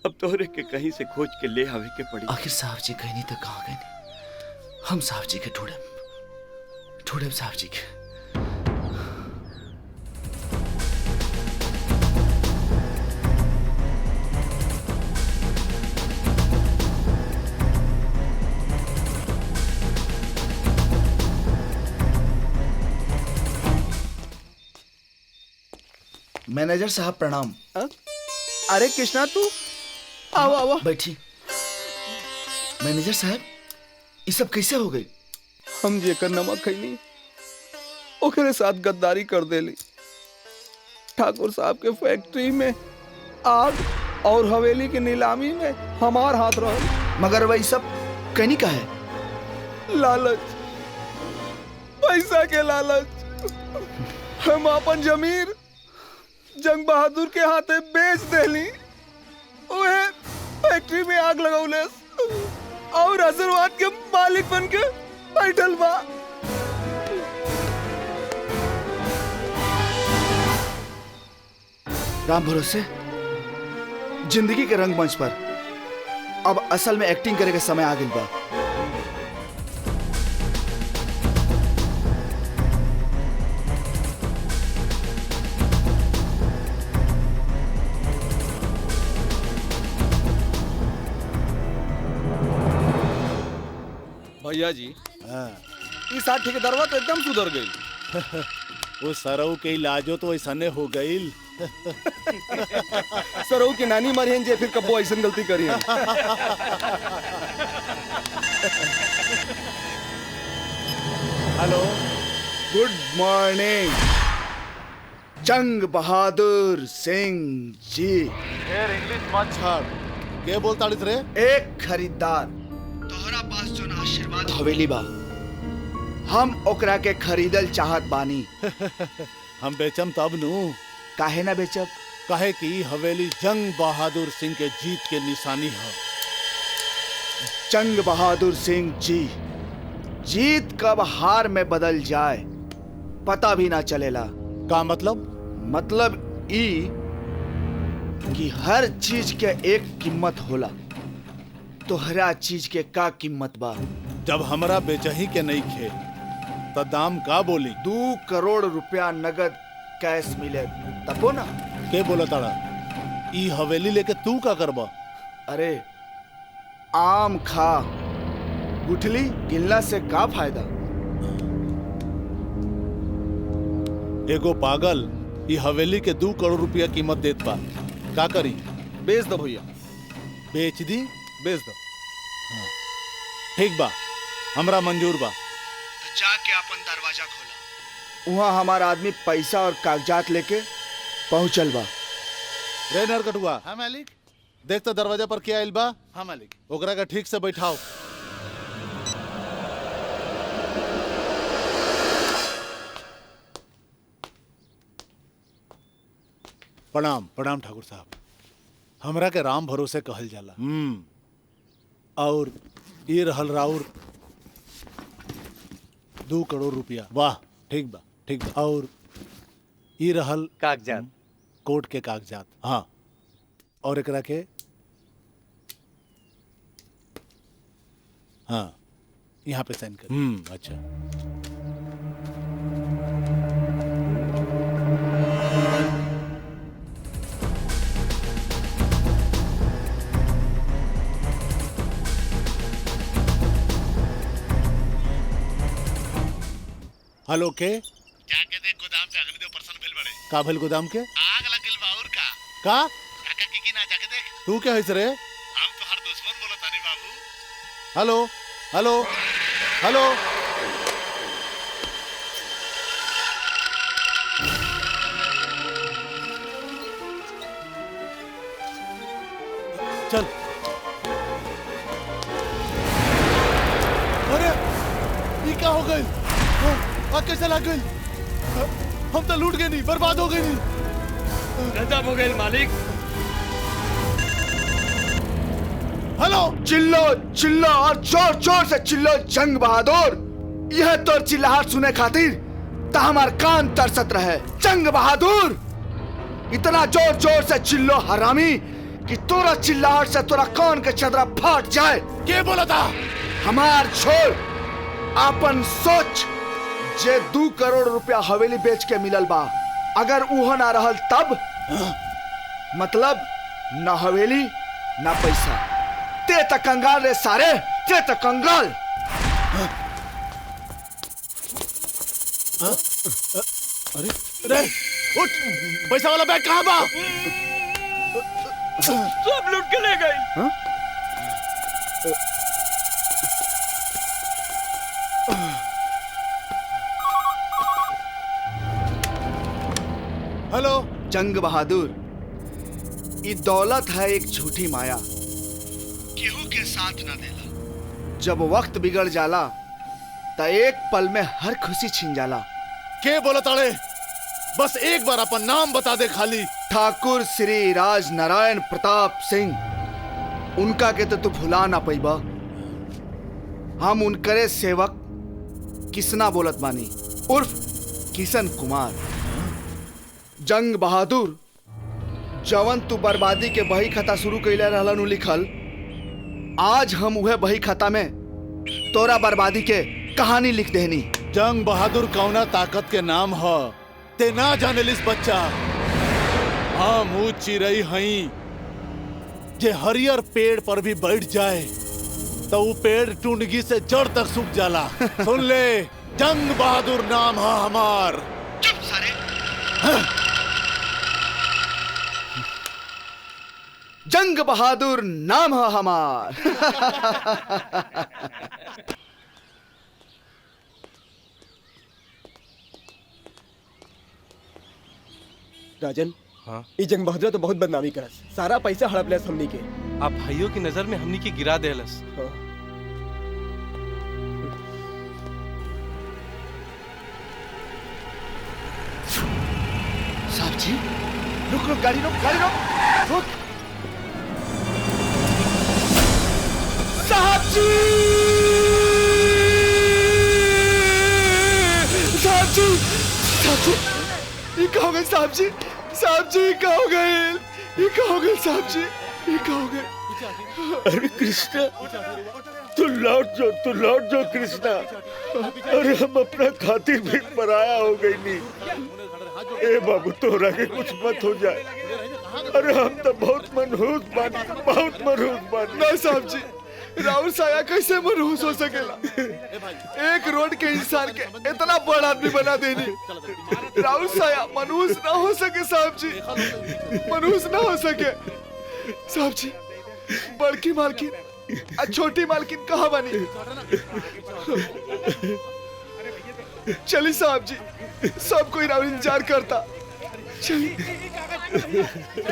अब तोहरे के कहीं से खोज के ले आवे के पड़ी। आखिर साहब जी कहीं तक कहाँ गए? हम साहब जी के ढूंढे साहब जी के। मैनेजर साहब प्रणाम। अरे कृष्णा तू आओ आओ बैठी। मैनेजर साहब ये सब कैसे हो गई? हम जेकर नमक खैनी ओकरे साथ गद्दारी कर देली। ठाकुर साहब के फैक्ट्री में आग और हवेली की नीलामी में हमार हाथ रहा। मगर वही सब कहनी का है? लालच, पैसा के लालच। हम अपन जमीर जंग बहादुर के हाथे बेच देली। फैक्ट्री में आग लगौले और आशीर्वाद के मालिक बन के बैठल बा। राम भरोसे जिंदगी के रंगमंच पर अब असल में एक्टिंग करे के समय आ गइल बा। भैया जी इस साथ ठेकेदारवा तो एकदम सुधर गई। वो सरऊ के इलाजो तो ऐसने हो गईल। सरऊ की नानी मरी जे फिर कब्बो ऐसा गलती करी। हेलो, गुड मॉर्निंग जंग बहादुर सिंह जी। इंग्लिश मत छाड़, के बोलता रे? एक खरीदार तोहरा पास जो आशीर्वाद हवेली बा, हम ओकरा के खरीदल चाहत बानी। हम बेचम तब नु। काहे ना बेचब? काहे कि हवेली जंग बहादुर सिंह के जीत के निशानी है। जंग बहादुर सिंह जी, जीत कब हार में बदल जाए पता भी ना चलेला। का मतलब? मतलब ई कि हर चीज के एक कीमत होला। तोहरा चीज के का कीमत बा? जब हमरा बेचही के नहीं खे तो दाम का बोली? 2 करोड़ रुपया नगद कैश मिले तबो ना। के बोला ताड़ा? ई हवेली लेके तू का करबा? अरे आम खा, गुठली गिलना से का फायदा? एगो पागल ई हवेली के 2 करोड़ रुपया कीमत देत बा, का करी? बेच दो भैया। बेच दी? बेच दो। हाँ। ठीक बा, हमरा मंजूर बा। तो जाके अपन दरवाजा खोला। वहाँ हमारा आदमी पैसा और कागजात लेके पहुंचल बा। रे नरकटुआ। हाँ मालिक। देख तो दरवाजा पर क्या आइल बा। हाँ मालिक। ओकरा का ठीक से बैठाओ। प्रणाम प्रणाम ठाकुर साहब। हमरा के राम भरोसे कहल जाला। और ये रहल राउर 2 करोड़ रुपया। वाह, ठीक बा ठीक बा। और ये रहल कागजात, कोर्ट के कागजात। हाँ, और एकरा के हाँ यहाँ पे साइन कर। अच्छा। हेलो के जाके देख गोदाम पे अग्नि देव प्रसन्न भेल बड़े। का भेल गोदाम के? आग लगल बा। और का काका की ना जाके देख। तू क्या है रे? हम तो हर दुश्मन बोलो तानी बाबू। Hello hello hello. चल। अरे ये क्या हो गई? आग कैसे लग गई? हम तो लूट गए नहीं, बर्बाद हो गए नहीं। गजब हो गए मालिक। हेलो, चिल्लो चिल्लो और जोर जोर से चिल्लो जंग बहादुर। यह तो चिल्लाहट सुने खातिर ता हमार कान तरसत रहे। जंग बहादुर, इतना जोर जोर से चिल्लो हरामी कि तोरा चिल्लाहट से तोरा कान के चदरा फाट जाए। के बोला था? हमार छोड़, अपन सोच। जे 2 करोड़ रुपया हवेली बेच के मिलल बा, अगर उहो ना रहल तब मतलब ना हवेली ना पैसा। ते तक कंगाल रे सारे, ते तक कंगाल। अरे रे उठ, पैसा वाला बैग कहाँ बा? सब लूट के ले गए। हेलो जंग बहादुर, ये दौलत है एक झूठी माया, केहू के साथ ना देला। जब वक्त बिगड़ जाला तो एक पल में हर खुशी छिन जाला। के बोला ताड़े? बस एक बार अपन नाम बता दे खाली। ठाकुर श्री राज नारायण प्रताप सिंह। उनका के तो तू भुला ना पैबा। हम उनकरे सेवक किसना बोलत बानी, उर्फ किशन कुमार। जंग बहादुर जवन तू बर्बादी के बही खाता शुरू कैले रहलन लिखल, आज हम वह बही खाता में तोरा बर्बादी के कहानी लिख देनी। जंग बहादुर कौना ताकत के नाम ह ते ना जानेलिस बच्चा। हम ऊ चिड़ई हई जे हरियर पेड़ पर भी बैठ जाए तो वो पेड़ टुंडगी से जड़ तक सूख जाला। सुन ले, जंग बहादुर नाम है हमार। चुप सारे। जंग बहादुर नाम है हमार। राजन, हाँ? ई जंग बहादुर तो बहुत बदनामी करस, सारा पैसा हड़प लेस हमनी के। आप भाइयों की नजर में हमनी के गिरा देहलस। हाँ। साहब जी, रुक रुक, गाड़ी रुक, गाड़ी रुक, रुक। साहब जी, साहब जी, साहब जी, ये क्या हो गए साहब जी? साहब जी क्या हो गए? ये क्या हो गए साहब जी? ये क्या हो गए? अरे कृष्णा, तू लौट जाओ कृष्णा। अरे हम अपना खातिर भी पराया हो गई नहीं। ए बाबू, तोरा के कुछ मत हो जाए। अरे हम तो बहुत मनहूस बानी। ना साहब जी, राहुल साया कैसे मनहूस हो सकेला? एक रोड के इंसान के इतना बड़ा आदमी बना देनी। राहुल साया मनहूस ना हो सके साहब जी, मनहूस ना हो सके साहब जी। बड़की मालकिन और छोटी मालकिन कहाँ बनी? चली साहब जी, सब कोई राहुल इंतजार करता। चली,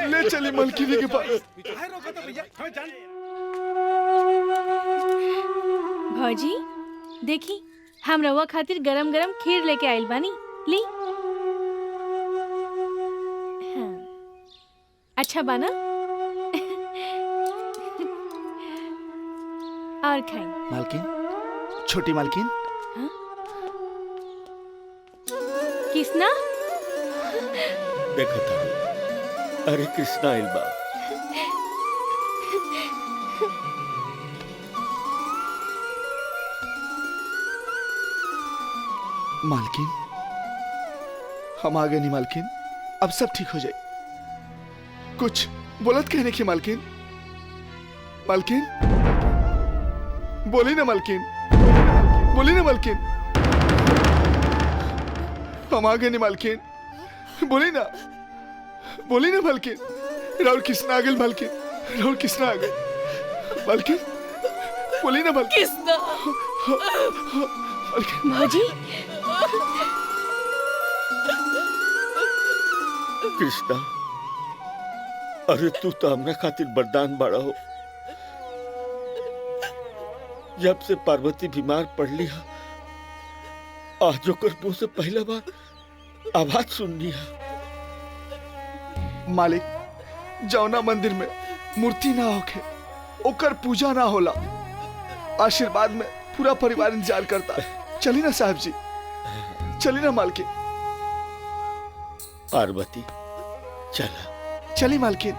ले चली मालकिनी के पास। भौजी देखी, हम रवा खातिर गरम गरम खीर लेके आइल बानी, ली। हाँ। अच्छा बाना? और खाई। मालकिन, छोटी मालकिन। हाँ? किसना? देखो था, अरे कृष्णा आइल बा। मालकिन, हम आ गए नहीं मालकिन, अब सब ठीक हो जाए। कुछ बोलत कहने की मालकिन। मालकिन, बोली ना मालकिन, बोली ना मालकिन। हम आ गए नहीं मालकिन, बोली ना, बोली ना मालकिन। राहुल किसना आ गए मालकिन, राहुल किसना आ गए मालकिन, बोली ना मालकिन। किसना? भौजी कृष्णा, अरे तू तो हमरा खातिर वरदान बड़ा हो। जब से पार्वती बीमार पड़ लिया, आज ओकर मुंह से पहला बार आवाज सुननी है। मालिक, जौना मंदिर में मूर्ति ना होके ओकर पूजा ना होला, आशीर्वाद में पूरा परिवार इंतजार करता है। चली ना साहब जी, चली ना मालकिन। पार्वती, चला। चली मालकिन।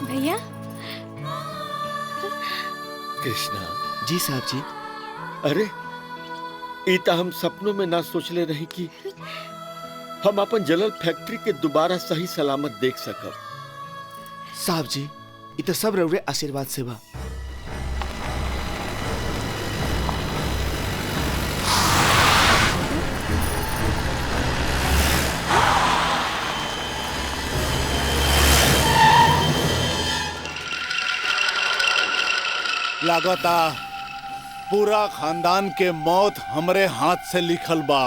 भैया। कृष्णा जी साहब जी। अरे इता हम सपनों में ना सोचले रही कि हम अपन जलल फैक्ट्री के दोबारा सही सलामत देख सकब। साहब जी, इ तो सब रउरे आशीर्वाद से बा। लागता पूरा खानदान के मौत हमरे हाथ से लिखल बा।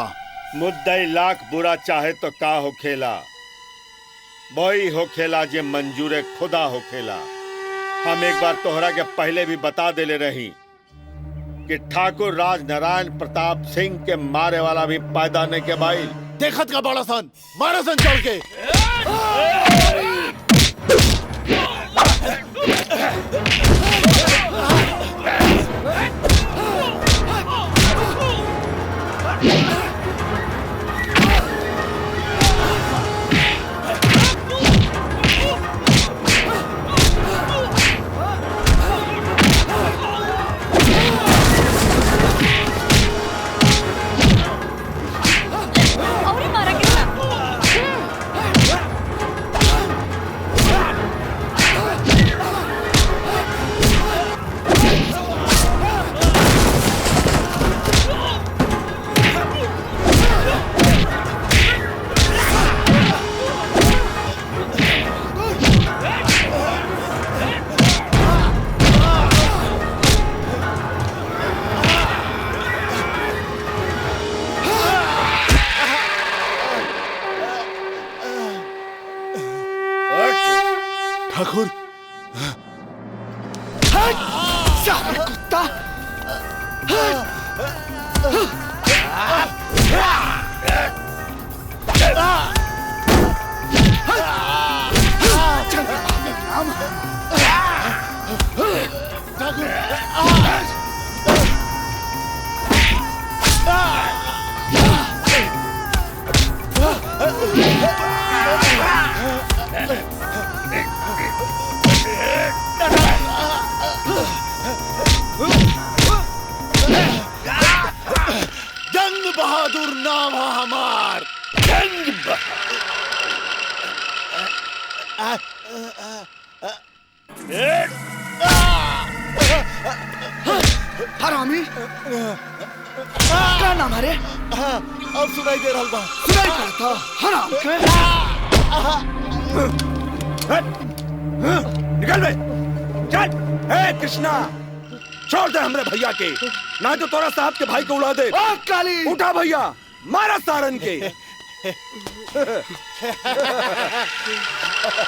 मुद्दई लाख बुरा चाहे तो का होखेला, वही होखेला जे मंजूरे खुदा होखेला। हम एक बार तोहरा के पहले भी बता देले रही कि ठाकुर राज नारायण प्रताप सिंह के मारे वाला भी पैदा नहीं के भाई। देखत का बड़ा सन मारा सन चढ़ के। ठाकुर कुत्ता जंग बहादुर नाम है हमार। जंग हरामी क्या नाम है रे? अब सुनाई दे रहा बा। सुनाई पड़ता हराम के। निकल बे चल। ए कृष्णा छोड़ दे हमरे भैया के, ना तो तोरा साहब के भाई को उड़ा दे। काली उठा भैया मारा सारन के।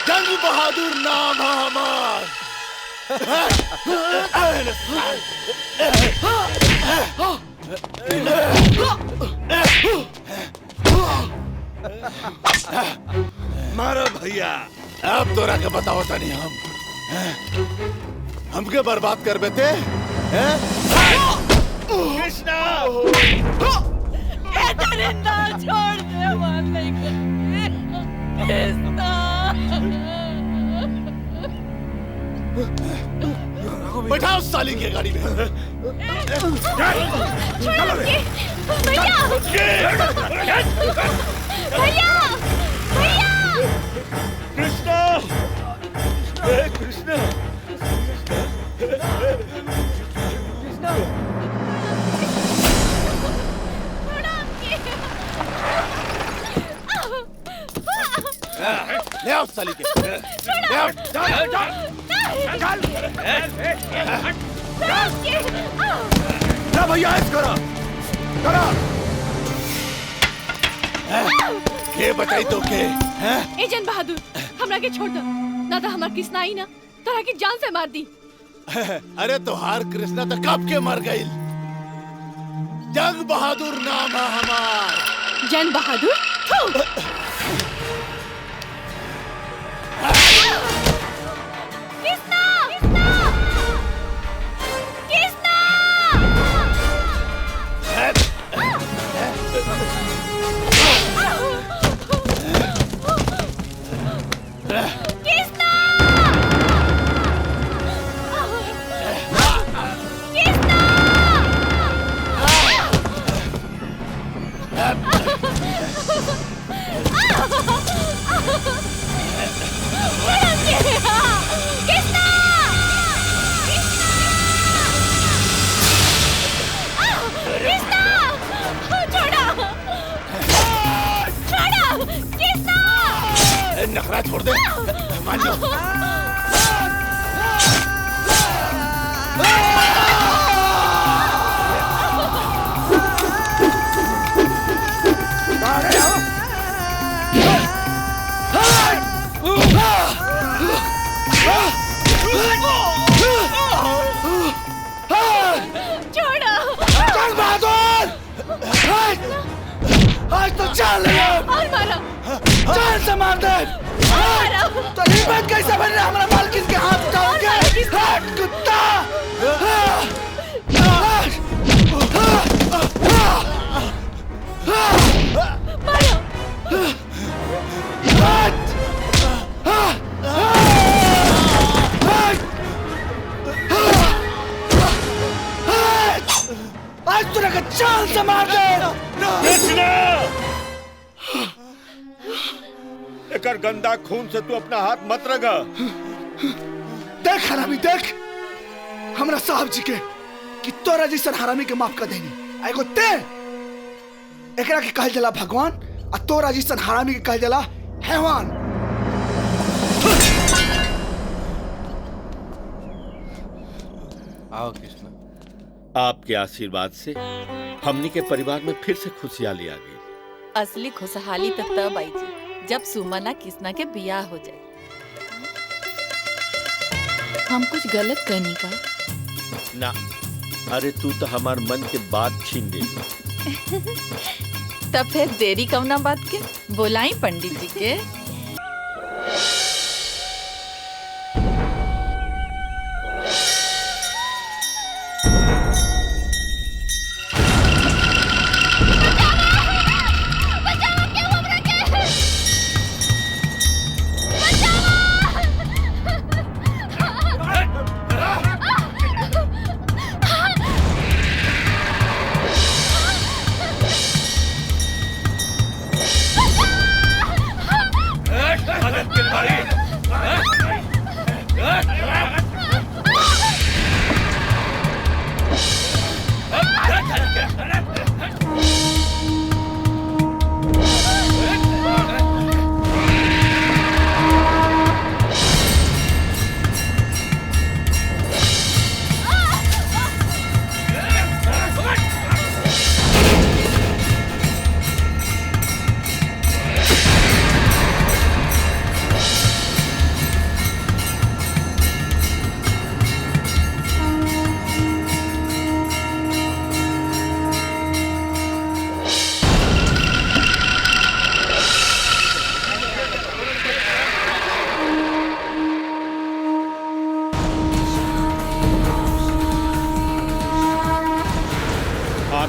जंग बहादुर नाम है हमार। मारो भैया। अब तोरा के बताओ तनी हमके बर्बाद कर बेते। कृष्णा छोड़ दे मान नहीं कृष्णा। बैठाओ साली के गाड़ी में। भैया भैया भैया कृष्णा कृष्णा ले आओ साली के। ले आओ। ना भैया ऐसा करा करा। के बताई तो के ए जन बहादुर हमरा के छोड़ दो, ना तो हमार कृष्णा आई ना तोरा की जान से मार दी। अरे तोहार कृष्णा तो कब के मर गई। जंग बहादुर नाम है हमार। जन बहादुर कृष्णा कृष्णा कृष्णा कृष्णा चल और मारो चल से मार दे तो हिम्मत कैसे बन रहा हमारा मालकिन के हाथ काट के हट कुत्ता आज तुरा का चाल से मार दे एकर गंदा खून से तू अपना हाथ मत रगा। देख हरामी देख हमरा साहब जी के कि तोरा जैसन हरामी के माफ कर देनी एगो ते एकरा के कहल जला भगवान आ तोरा जैसन हरामी के कहल जला हैवान। आओ कृष्णा। आपके आशीर्वाद से हमनी के परिवार में फिर से खुशहाली आ गई। असली खुशहाली तब आई जी जब सुमना कृष्णा के बियाह हो जाए। हम कुछ गलत करनी का ना, अरे तू तो हमार मन के बात छीन दे। तब फिर देरी कवना बात के बोलाई पंडित जी के।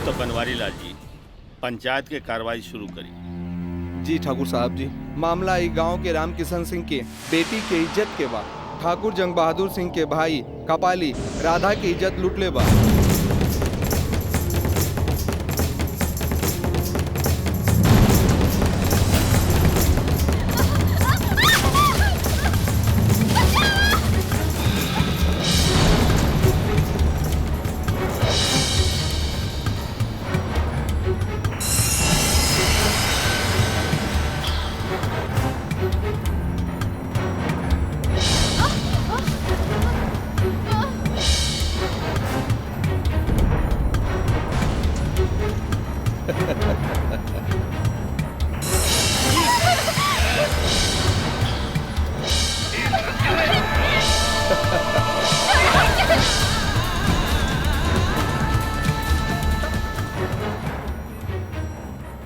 तो बनवारी लाल जी पंचायत के कार्रवाई शुरू करी। जी ठाकुर साहब जी, मामला ई गांव के रामकिशन सिंह के बेटी के इज्जत के बा। ठाकुर जंग बहादुर सिंह के भाई कपाली राधा की इज्जत लूट ले बा।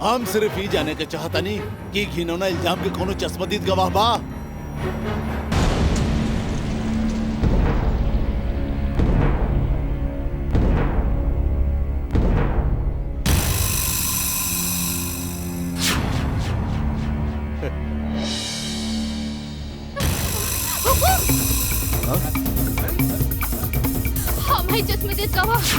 हम सिर्फ ही जाने के चाहतनी कि घिनौना इल्जाम के कोनो चश्मदीद गवाह बा। हम है चश्मदीद गवाह।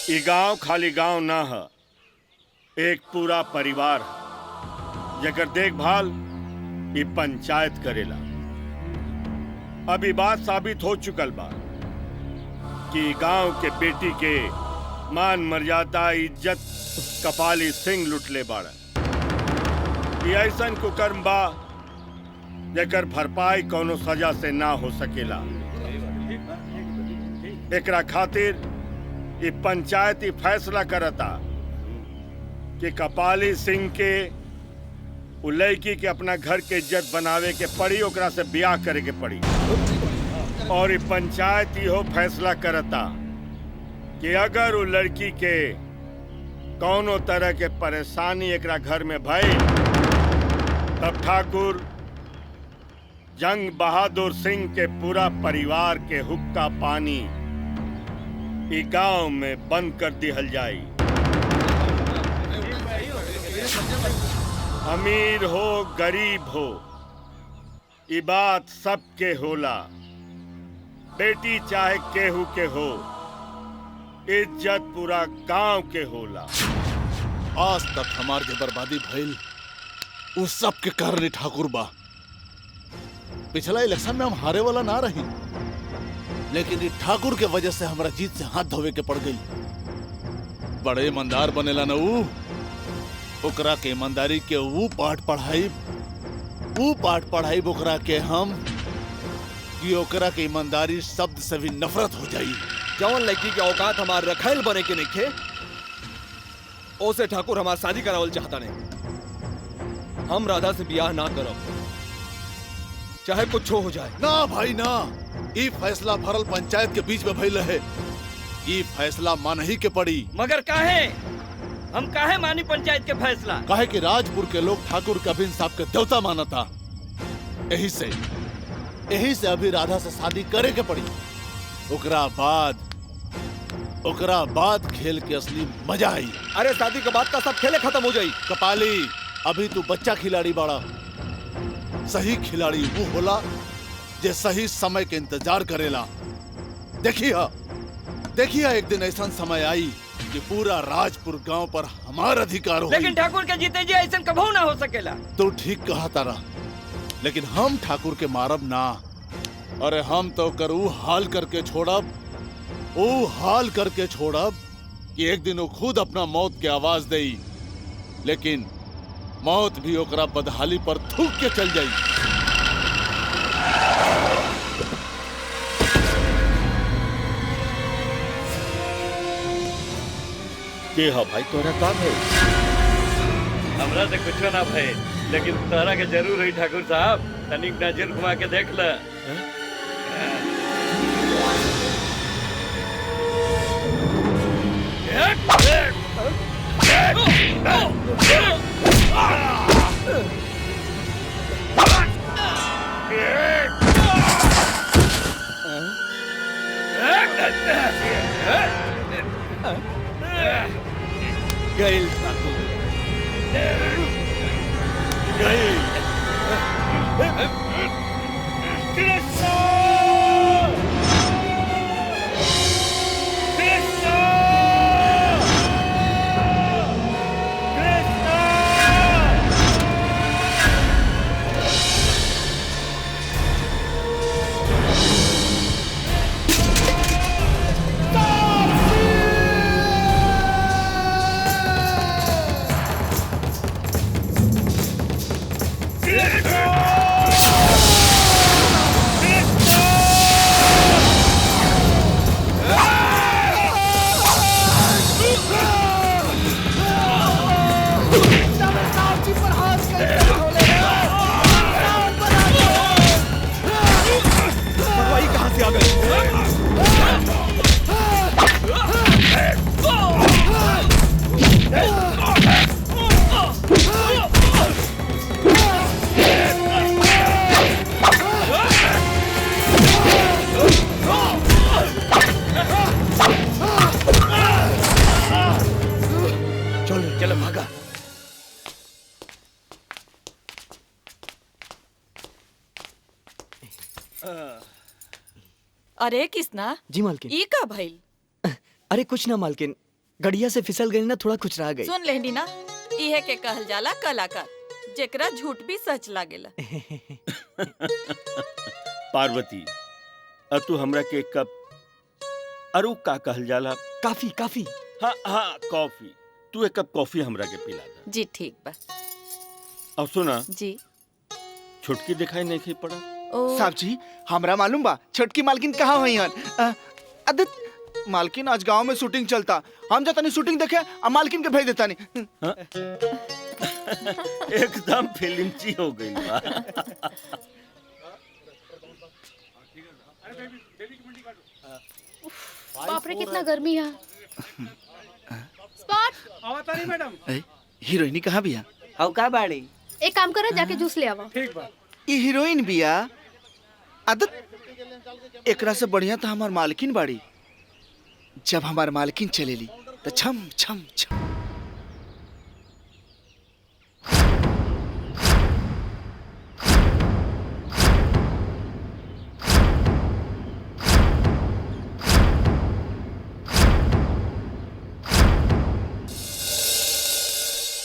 ये गांव खाली गांव ना है, एक पूरा परिवार है। जेकर देखभाल ये पंचायत करेला। अभी बात साबित हो चुकल बा कि गांव के बेटी के मान मर्यादा इज्जत कपाली सिंह लुटले बाड़ा। ये ऐसन कुकर्म बा जेकर भरपाई कोनो सजा से ना हो सकेला। एकरा खातिर ये पंचायत ही फैसला करता कि कपाली सिंह के उ लड़की के अपना घर के इज्जत बनावे के पड़ी, ओकरा से ब्याह करे के पड़ी। और ये पंचायत ही हो फैसला करता कि अगर वो लड़की के कौनो तरह के परेशानी एकरा घर में भई तब ठाकुर जंग बहादुर सिंह के पूरा परिवार के हुक्का पानी ई गांव में बंद कर दिहल जाई। अमीर हो गरीब हो ई बात सबके होला, बेटी चाहे केहू के हो, इज्जत पूरा गांव के होला। आज तक हमार के बर्बादी भइल उस सब के कारण ठाकुर बा। पिछला इलेक्शन में हम हारे वाला ना रही, लेकिन ये ठाकुर के वजह से हमारा जीत से हाथ धोवे के पड़ गई। बड़े ईमानदार बनेला ना ओकरा के ईमानदारी के वो पाठ पढ़ाई ओकरा के हम कि ओकरा के ईमानदारी शब्द से भी नफरत हो जाई। जवन लड़की के औकात हमार रखेल बने के नहीं खे ओसे ठाकुर हमार शादी करावल चाहता नहीं। हम राधा से ब्याह ना करब चाहे कुछ हो जाए। ना भाई ना, ये फैसला भरल पंचायत के बीच में भइल है। ये फैसला मान ही के पड़ी। मगर काहे हम काहे मानी पंचायत के फैसला? काहे कि राजपुर के लोग ठाकुर कबीर साहब के देवता मानता। यही से अभी राधा से शादी करे के पड़ी। ओकरा बाद खेल के असली मजा आई। अरे शादी के बाद का सब खेले खत्म हो जाई। कपाली अभी तू बच्चा खिलाड़ी बाड़ा। सही खिलाड़ी वो होला जे सही समय के इंतजार करेला। देखिए एक दिन ऐसा समय आई कि पूरा राजपुर गांव पर हमारा अधिकार हो। लेकिन ठाकुर के जीते जी ऐसा कभी ना हो सकेला। तो ठीक कहा तारा, लेकिन हम ठाकुर के मारब ना। अरे हम तो करू हाल करके छोड़ब कि एक दिन वो खुद अपना मौत की आवाज देई, लेकिन मौत भी ओकरा बदहाली पर थूक के चल जाई। के हो भाई तोरा का है? हमरा से कुछ ना भय, लेकिन तोरा के जरूर है ठाकुर साहब। तनिक नजर घुमा के देख ल। गैल चलो भागा। अरे किसना जी मालकिन। ई का भइल? अरे कुछ ना मालकिन, गड़िया से फिसल गई ना, थोड़ा कुछ रह गई। सुन लेनी ना, इहे के कहल जाला कलाकार। जेकरा झूठ भी सच लागेला। पार्वती अब तू हमरा के एक कप अरु का कहल जाला काफी काफी हाँ हाँ कॉफी तू एक कप कॉफी हमरा के पिला दे। जी ठीक बा। अब सुना जी छुटकी दिखाई नहीं पड़ा। साहब जी हमरा मालूम बा छोटकी मालकिन कहाँ हुई हन। अदित मालकिन आज गांव में शूटिंग चलता, हम जाता शूटिंग देखे और मालकिन के भेज देता नहीं। एकदम फिल्मची हो गई बा। बाप रे कितना गर्मी है। स्पॉट आवता नहीं मैडम। हीरोइनी कहाँ बिया? हौ का बाड़ी? एक काम करो जाके जूस ले आवा। ठीक बा। ये हीरोइन बिया आदत एकरा से बढ़िया तो हमार मालकिन बाड़ी। जब हमार मालकिन चलेली तो छम छम छम।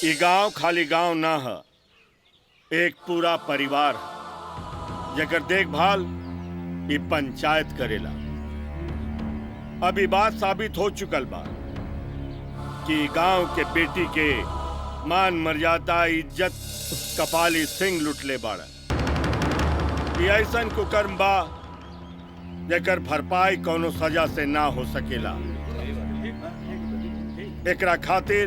ये गांव खाली गांव ना है, एक पूरा परिवार है जेकर देखभाल ये पंचायत करेला। अभी बात साबित हो चुकल बा कि गांव के बेटी के मान मर्यादा इज्जत कपाली सिंह लुटले बाड़ा। ये ऐसन कुकर्म बा जेकर भरपाई कोनो सजा से ना हो सकेला। एकरा खातिर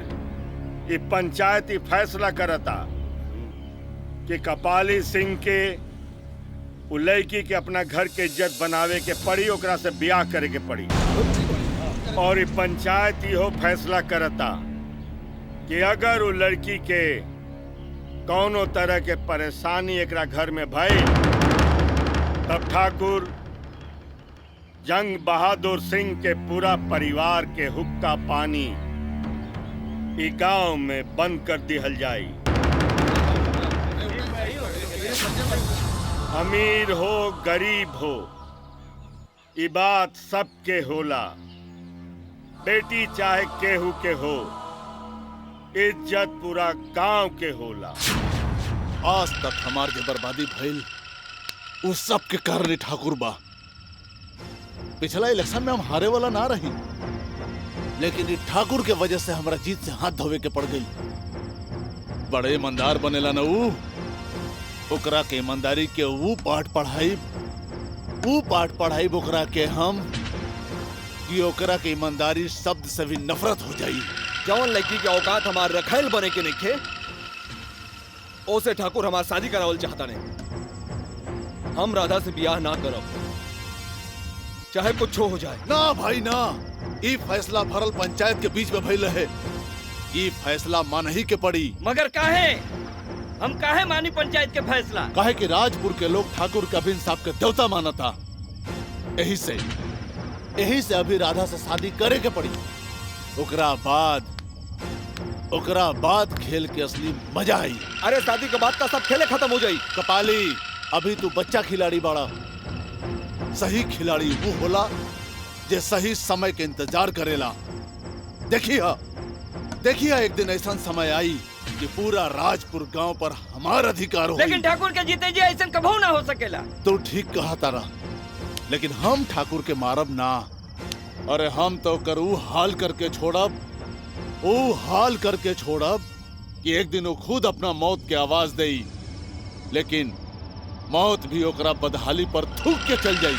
ये पंचायत ही फैसला करता कि कपाली सिंह के उ लड़की के अपना घर के इज्जत बनावे के पड़ी, ओकरा से ब्याह करे के पड़ी। और ये पंचायत ही हो फैसला करता कि अगर वो लड़की के कौनो तरह के परेशानी एकरा घर में भई तब ठाकुर जंग बहादुर सिंह के पूरा परिवार के हुक्का पानी ई गांव में बंद कर दिहल जाई। अमीर हो गरीब हो ई बात सबके होला, बेटी चाहे केहू के हो, इज्जत पूरा गांव के होला। आज तक हमार के बर्बादी भइल उस सब के कारण ठाकुर बा। पिछला इलेक्शन में हम हारे वाला ना रही, लेकिन ये ठाकुर के वजह से हमारा जीत से हाथ धोवे के पड़ गई। बड़े ईमानदार बनेला न ओकरा के ईमानदारी के पाठ पढ़ाई ओकरा के हम कि ओकरा के ईमानदारी शब्द से भी नफरत हो जाई। जौन लड़की के औकात हमार रखेल बने के नहीं खे ओसे ठाकुर हमार शादी करावल चाहता नहीं। हम राधा से ब्याह ना करब चाहे कुछ हो जाए। ना भाई ना, ये फैसला भरल पंचायत के बीच में भइल है। ये फैसला मान ही के पड़ी। मगर काहे हम काहे मानी पंचायत के फैसला? काहे कि राजपुर के लोग ठाकुर के अभिन साहब के देवता मानता। यही से अभी राधा से शादी करे के पड़ी। ओकरा बाद खेल के असली मजा आई। अरे शादी के बाद का सब खेले खत्म हो जाई। कपाली अभी तू बच्चा खिलाड़ी बाड़ा। सही खिलाड़ी वो होला जे सही समय के इंतजार करेला। देखिए एक दिन ऐसा समय आई कि पूरा राजपुर गांव पर हमारा अधिकार हो। लेकिन ठाकुर के जीते जी ऐसा कभी ना हो सकेला। तो ठीक कहा तारा, लेकिन हम ठाकुर के मारब ना। अरे हम तो करू हाल करके छोड़ब कि एक दिन वो खुद अपना मौत की आवाज देई, लेकिन मौत भी ओकरा बदहाली पर थूक के चल जाई।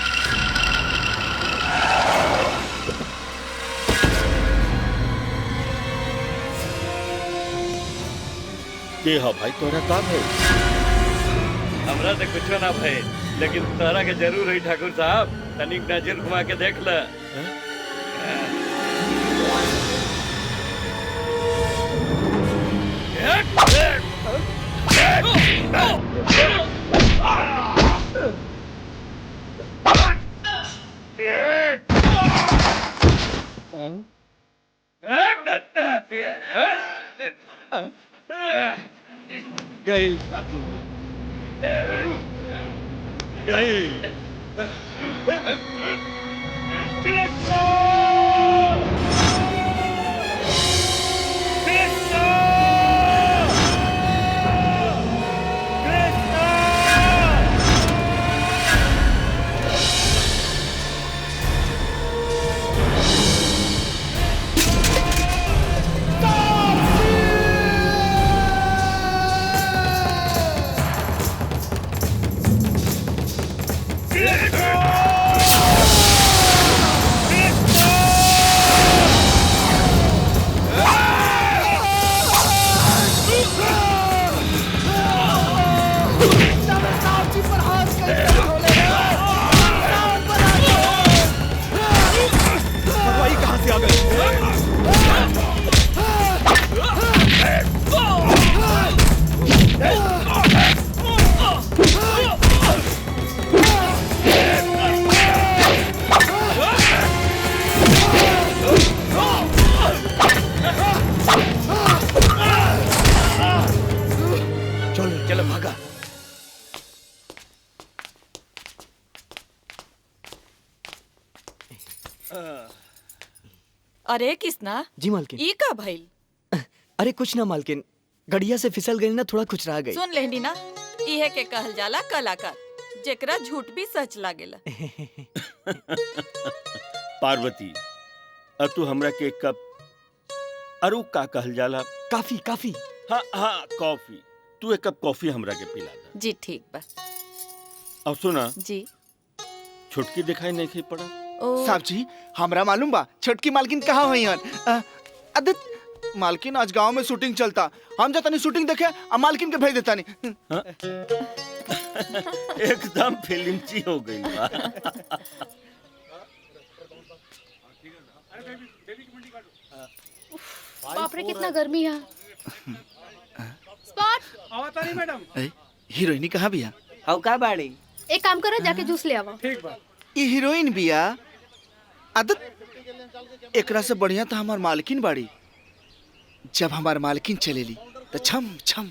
के हो भाई तोरा का है? हमरा से कुछ ना भय, लेकिन तोरा के जरूर है ठाकुर साहब। तनिक नजर घुमा के देख ल। गलती आ गई। चलो चलो भागा। अरे किसना जी मालकिन। ई का भइल? अरे कुछ ना मालकिन, गड़िया से फिसल गई ना, थोड़ा खुचरा गई। सुन लेनी ना, इहे के कहल जाला कलाकार, जेकरा झूठ भी सच लागेला। पार्वती, अब तू हमरा के एक कप अरु का कहल जाला? काफी काफी। हाँ हाँ कॉफी। तू एक कप कॉफी हमरा के पिला दे। जी ठीक बा। और सुना, जी छुटकी दिखाई नहीं पड़ा। साहब जी, हमरा मालूम बा छोटकी मालकिन कहाँ हुई हन। अदित मालकिन आज गांव में शूटिंग चलता, हम जाता नहीं शूटिंग देखे और मालकिन के भेज देता नहीं। एकदम फिल्मची हो गई बा। बाप रे कितना गर्मी है। स्पॉट आवता नहीं मैडम। हीरोइनी कहाँ बिया? हौ का बाड़ी? एक काम करो, जाके जूस ले आवा। ठीक बा। ये हीरोइन बिया। आदत एकरा से बढ़िया तो हमार मालकिन बाड़ी। जब हमार मालकिन चलेली तो छम छम छम